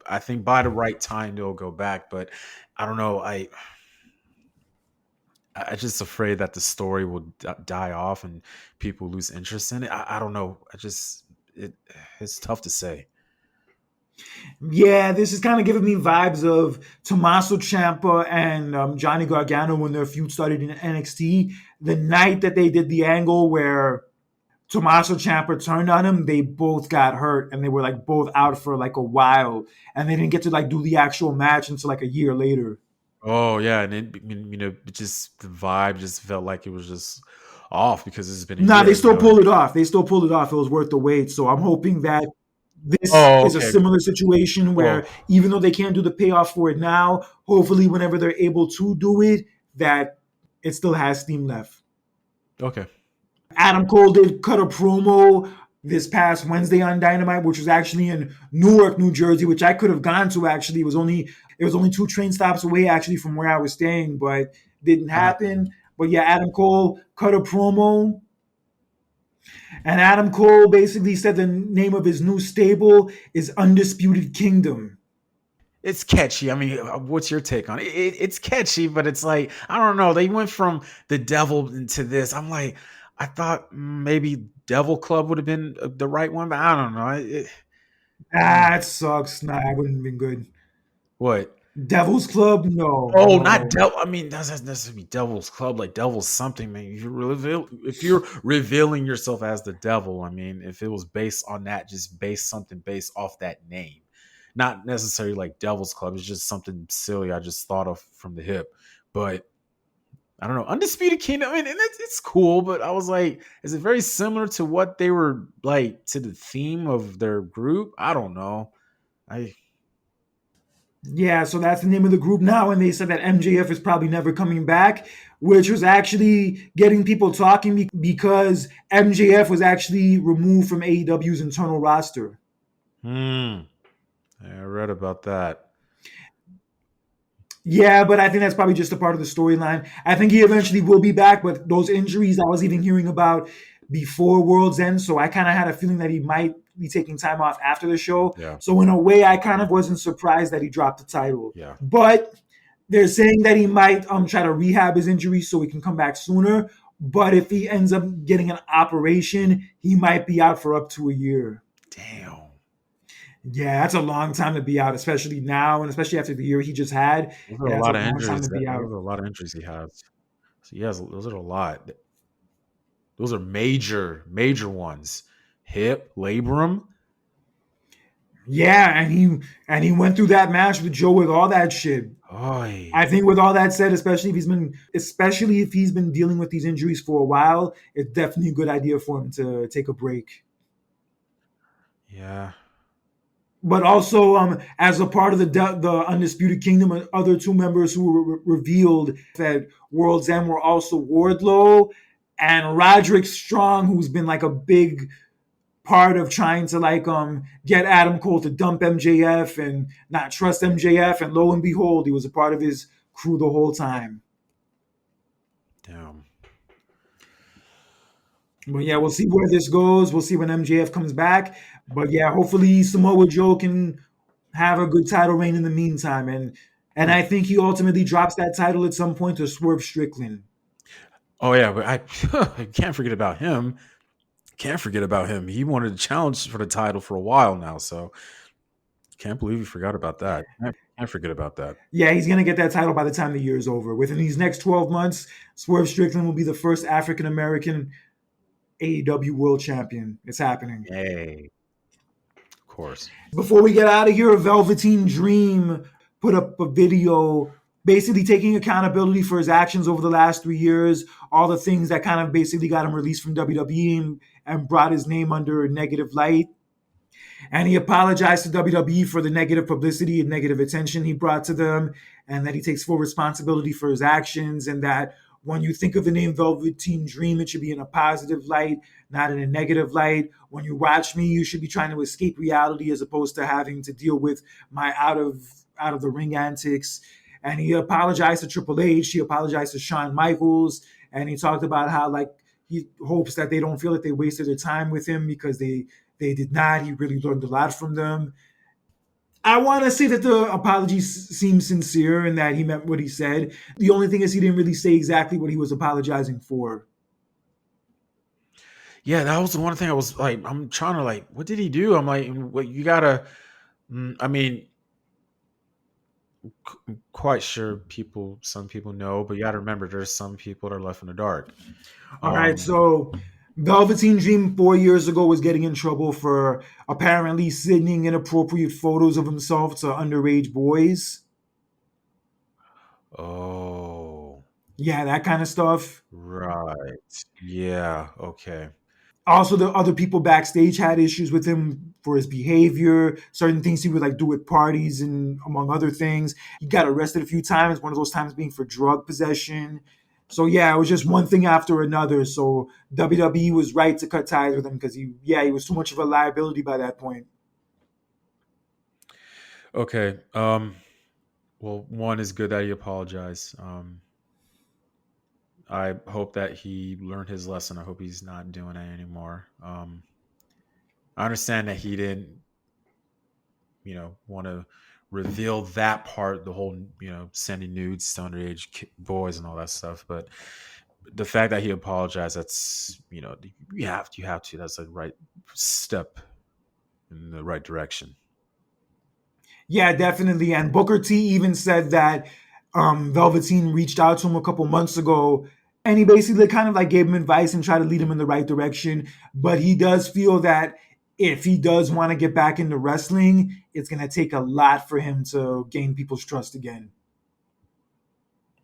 I think by the right time they'll go back. But I don't know. I just afraid that the story will die off and people lose interest in it. I don't know. It's tough to say.
Yeah, this is kind of giving me vibes of Tommaso Ciampa and Johnny Gargano when their feud started in NXT. The night that they did the angle where Tommaso Ciampa turned on him, they both got hurt and they were like both out for like a while, and they didn't get to like do the actual match until like a year later.
Oh yeah, and just the vibe just felt like it was just off because it's been a
Nah,
year.
they still pulled it off. They still pulled it off. It was worth the wait. So I'm hoping that this
Oh,
is a
okay.
similar situation where
Well,
even though they can't do the payoff for it now, hopefully whenever they're able to do it, that it still has steam left.
okay.
Adam Cole did cut a promo this past Wednesday on Dynamite, which was actually in Newark, New Jersey, which I could have gone to actually. It was only 2 train stops away actually from where I was staying, but didn't happen. But yeah, Adam Cole cut a promo. And Adam Cole basically said the name of his new stable is Undisputed Kingdom.
It's catchy. I mean, what's your take on it? It's catchy, but it's like, I don't know. They went from the devil into this. I'm like, I thought maybe Devil Club would have been the right one, but I don't know.
That sucks. Nah, that wouldn't have been good.
What?
Devil's Club? No,
Oh, not
no.
Devil. I mean, that doesn't necessarily be Devil's Club, like Devil's something, man. If you're revealing yourself as the devil, I mean, if it was based on that, just something based off that name. Not necessarily like Devil's Club. It's just something silly I just thought of from the hip. But I don't know. Undisputed Kingdom, I mean, and it's cool, but I was like, is it very similar to what they were like to the theme of their group? I don't know.
Yeah, so that's the name of the group now, and they said that MJF is probably never coming back, which was actually getting people talking because MJF was actually removed from AEW's internal roster.
I read about that.
Yeah, but I think that's probably just a part of the storyline. I think he eventually will be back, but those injuries I was even hearing about before World's End, so I kind of had a feeling that he might be taking time off after the show.
Yeah.
So in a way, I kind of wasn't surprised that he dropped the title.
Yeah.
But they're saying that he might try to rehab his injuries so he can come back sooner. But if he ends up getting an operation, he might be out for up to a year.
Damn.
Yeah, that's a long time to be out, especially now, and especially after the year he just had.
Those are a lot of injuries. Those are a lot of injuries he has. So yes, those are a lot. Those are major ones. Hip, labrum.
Yeah, and he went through that match with Joe with all that shit.
Oy.
I think with all that said, especially if he's been dealing with these injuries for a while, it's definitely a good idea for him to take a break.
Yeah.
But also, as a part of the Undisputed Kingdom, other 2 members who were revealed at World's End were also Wardlow and Roderick Strong, who's been like a big part of trying to like get Adam Cole to dump MJF and not trust MJF, and lo and behold, he was a part of his crew the whole time.
Damn.
But yeah, we'll see where this goes. We'll see when MJF comes back. But yeah, hopefully Samoa Joe can have a good title reign in the meantime. And I think he ultimately drops that title at some point to Swerve Strickland.
Oh yeah, but I can't forget about him. He wanted to challenge for the title for a while now, so can't believe you forgot about that. Can't forget about that.
Yeah, he's gonna get that title by the time the year is over. Within these next 12 months, Swerve Strickland will be the first African American AEW World Champion. It's happening.
Hey, of course.
Before we get out of here, Velveteen Dream put up a video basically taking accountability for his actions over the last 3 years, all the things that kind of basically got him released from WWE and brought his name under a negative light. And he apologized to WWE for the negative publicity and negative attention he brought to them, and that he takes full responsibility for his actions, and that when you think of the name Velveteen Dream, it should be in a positive light, not in a negative light. When you watch me, you should be trying to escape reality as opposed to having to deal with my out of the ring antics. And he apologized to Triple H. He apologized to Shawn Michaels, and he talked about how like he hopes that they don't feel that they wasted their time with him because they did not. He really learned a lot from them. I want to say that the apology seems sincere and that he meant what he said. The only thing is he didn't really say exactly what he was apologizing for.
Yeah, that was the one thing I was like, I'm trying to like, what did he do? I'm like, what you gotta. I mean, quite sure some people know, but you got to remember, there's some people that are left in the dark.
All right,
Um,
so Velveteen Dream 4 years ago was getting in trouble for apparently sending inappropriate photos of himself to underage boys.
oh,
Yeah, that kind of stuff.
right. Yeah. Okay.
Also, the other people backstage had issues with him for his behavior, certain things he would like do at parties, and among other things. He got arrested a few times, one of those times being for drug possession. So yeah, it was just one thing after another. So WWE was right to cut ties with him because he was too much of a liability by that point.
Okay. Well, one is good that he apologized. I hope that he learned his lesson. I hope he's not doing it anymore. I understand that he didn't, want to reveal that part, the whole, sending nudes to underage boys and all that stuff. But the fact that he apologized, that's, you have to. That's the right step in the right direction.
Yeah, definitely. And Booker T even said that Velveteen reached out to him a couple months ago, and he basically kind of like gave him advice and tried to lead him in the right direction. But he does feel that if he does want to get back into wrestling, it's going to take a lot for him to gain people's trust again.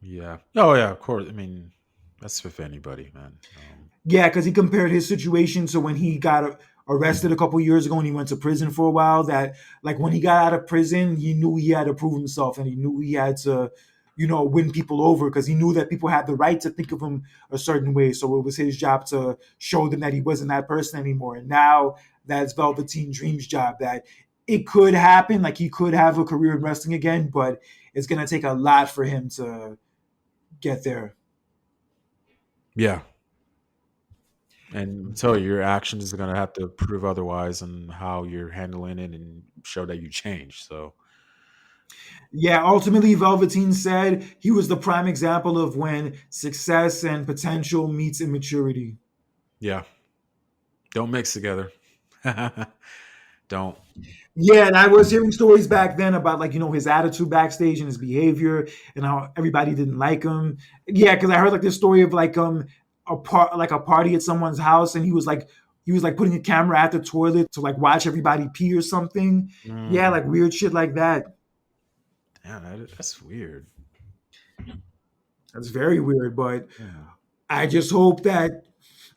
Yeah. Oh yeah. Of course. I mean, that's with anybody, man.
Yeah, because he compared his situation to when he got arrested a couple years ago and he went to prison for a while. That like when he got out of prison, he knew he had to prove himself and he knew he had to, win people over because he knew that people had the right to think of him a certain way. So it was his job to show them that he wasn't that person anymore. And now that's Velveteen Dream's job. That it could happen, like he could have a career in wrestling again, but it's gonna take a lot for him to get there.
Yeah. And so your actions are going to have to prove otherwise, and how you're handling it and show that you change. So,
Yeah, ultimately, Velveteen said he was the prime example of when success and potential meets immaturity.
yeah, don't mix together. Don't.
Yeah, and I was hearing stories back then about like his attitude backstage and his behavior and how everybody didn't like him. Yeah, because I heard like this story of like a party at someone's house and he was like putting a camera at the toilet to like watch everybody pee or something. Yeah,
Mm,
like weird shit like that.
yeah, that's weird.
That's very weird, but
Yeah.
I just hope that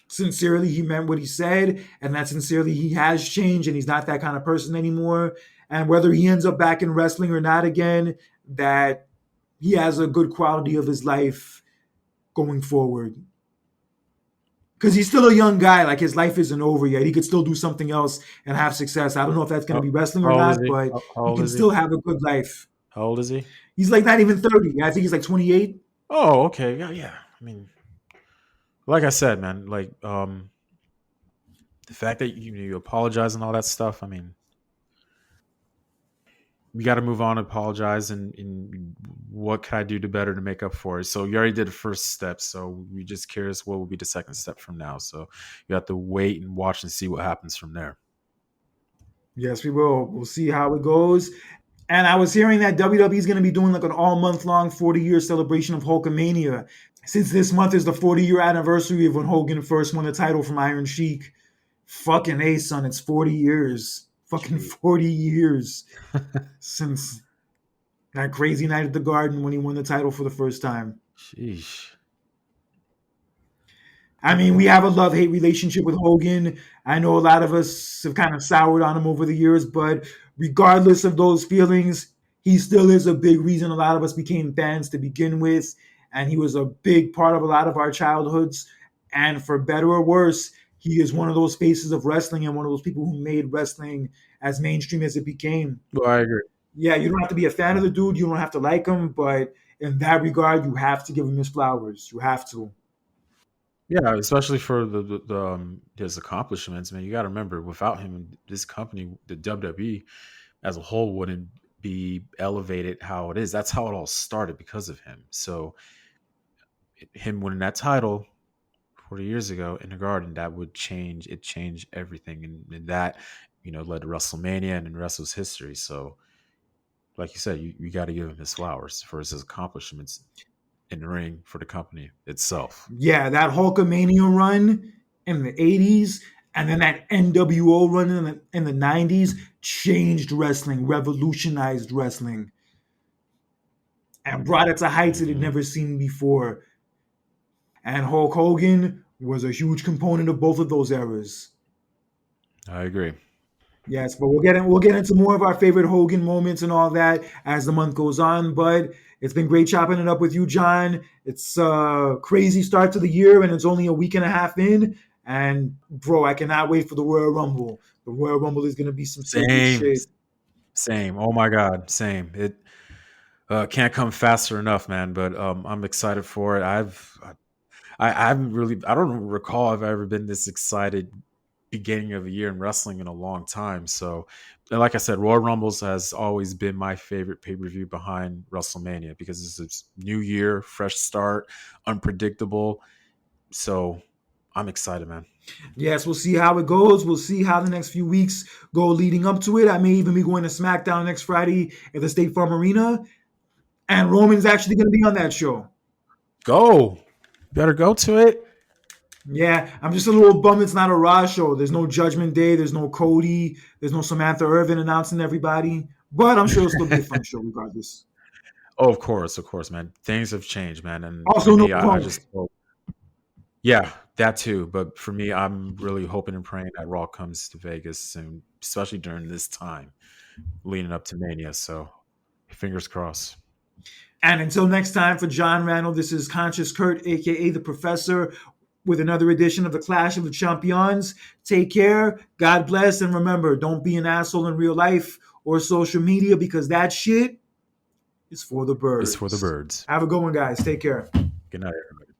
sincerely he meant what he said and that sincerely he has changed and he's not that kind of person anymore. And whether he ends up back in wrestling or not again, that he has a good quality of his life going forward. Because he's still a young guy. Like his life isn't over yet. He could still do something else and have success. I don't know if that's going to
How,
be wrestling or
how old is
not,
he?
but
How
he
old
can
is he?
still have a good life.
How old is he?
He's like not even 30. I think he's like 28.
Oh, okay. Yeah, yeah. I mean, like I said, man, like the fact that you apologize and all that stuff. I mean, we got to move on, apologize, and what can I do to better to make up for it? So you already did the first step. So we just curious what will be the second step from now. So you have to wait and watch and see what happens from there.
Yes, we will. We'll see how it goes. And I was hearing that WWE is going to be doing like an all month long 40-year celebration of Hulkamania. Since this month is the 40-year anniversary of when Hogan first won the title from Iron Sheik. Fucking A, son, it's 40 years. Fucking
Gee.
40 years since. That crazy night at the Garden when he won the title for the first time.
Sheesh.
I mean, we have a love-hate relationship with Hogan. I know a lot of us have kind of soured on him over the years, but regardless of those feelings, he still is a big reason a lot of us became fans to begin with. And he was a big part of a lot of our childhoods. And for better or worse, he is one of those faces of wrestling and one of those people who made wrestling as mainstream as it became.
Well, I agree.
Yeah, you don't have to be a fan of the dude, you don't have to like him, but in that regard, you have to give him his flowers. You have to.
Yeah, especially for his accomplishments, man. You got to remember, without him, this company, the WWE as a whole, wouldn't be elevated how it is. That's how it all started because of him. So, him winning that title 40 years ago in the Garden, that would change. It changed everything, and that led to WrestleMania and in wrestle's history. So, like you said, you got to give him his flowers for his accomplishments in the ring for the company itself.
Yeah, that Hulkamania run in the 80s and then that NWO run in the 90s changed wrestling, revolutionized wrestling, and brought it to heights it had
Hmm.
never seen before. And Hulk Hogan was a huge component of both of those eras.
I agree.
Yes, but we'll get into more of our favorite Hogan moments and all that as the month goes on. But it's been great chopping it up with you, John. It's a crazy start to the year, and it's only a week and a half in. And bro, I cannot wait for the Royal Rumble. The Royal Rumble is gonna be some serious
Same,
shit.
same. Oh my God, same. It can't come faster enough, man. But I'm excited for it. I haven't really. I don't recall I've ever been this excited beginning of a year in wrestling in a long time. So, and like I said, Royal Rumbles has always been my favorite pay per view behind WrestleMania because it's a new year, fresh start, unpredictable. So, I'm excited, man.
Yes, we'll see how it goes. We'll see how the next few weeks go leading up to it. I may even be going to SmackDown next Friday at the State Farm Arena, and Roman's actually gonna be on that show.
Go, better go to it.
Yeah, I'm just a little bummed it's not a Raw show. There's no Judgment Day. There's no Cody. There's no Samantha Irvin announcing everybody. But I'm sure it'll still be a fun show regardless.
Oh, of course, man. Things have changed, man. And for
Also, no
me, I
Punk.
just hope, yeah, that too. But for me, I'm really hoping and praying that Raw comes to Vegas soon, especially during this time leading up to Mania. So fingers crossed.
And until next time, for John Randall, this is Conscious Kurt, aka the Professor, with another edition of the Clash of the Champions. Take care, God bless, and remember, don't be an asshole in real life or social media because that shit is for the
It's for the
birds.
birds.
Have a good one, guys. Take care.
Good night, everybody.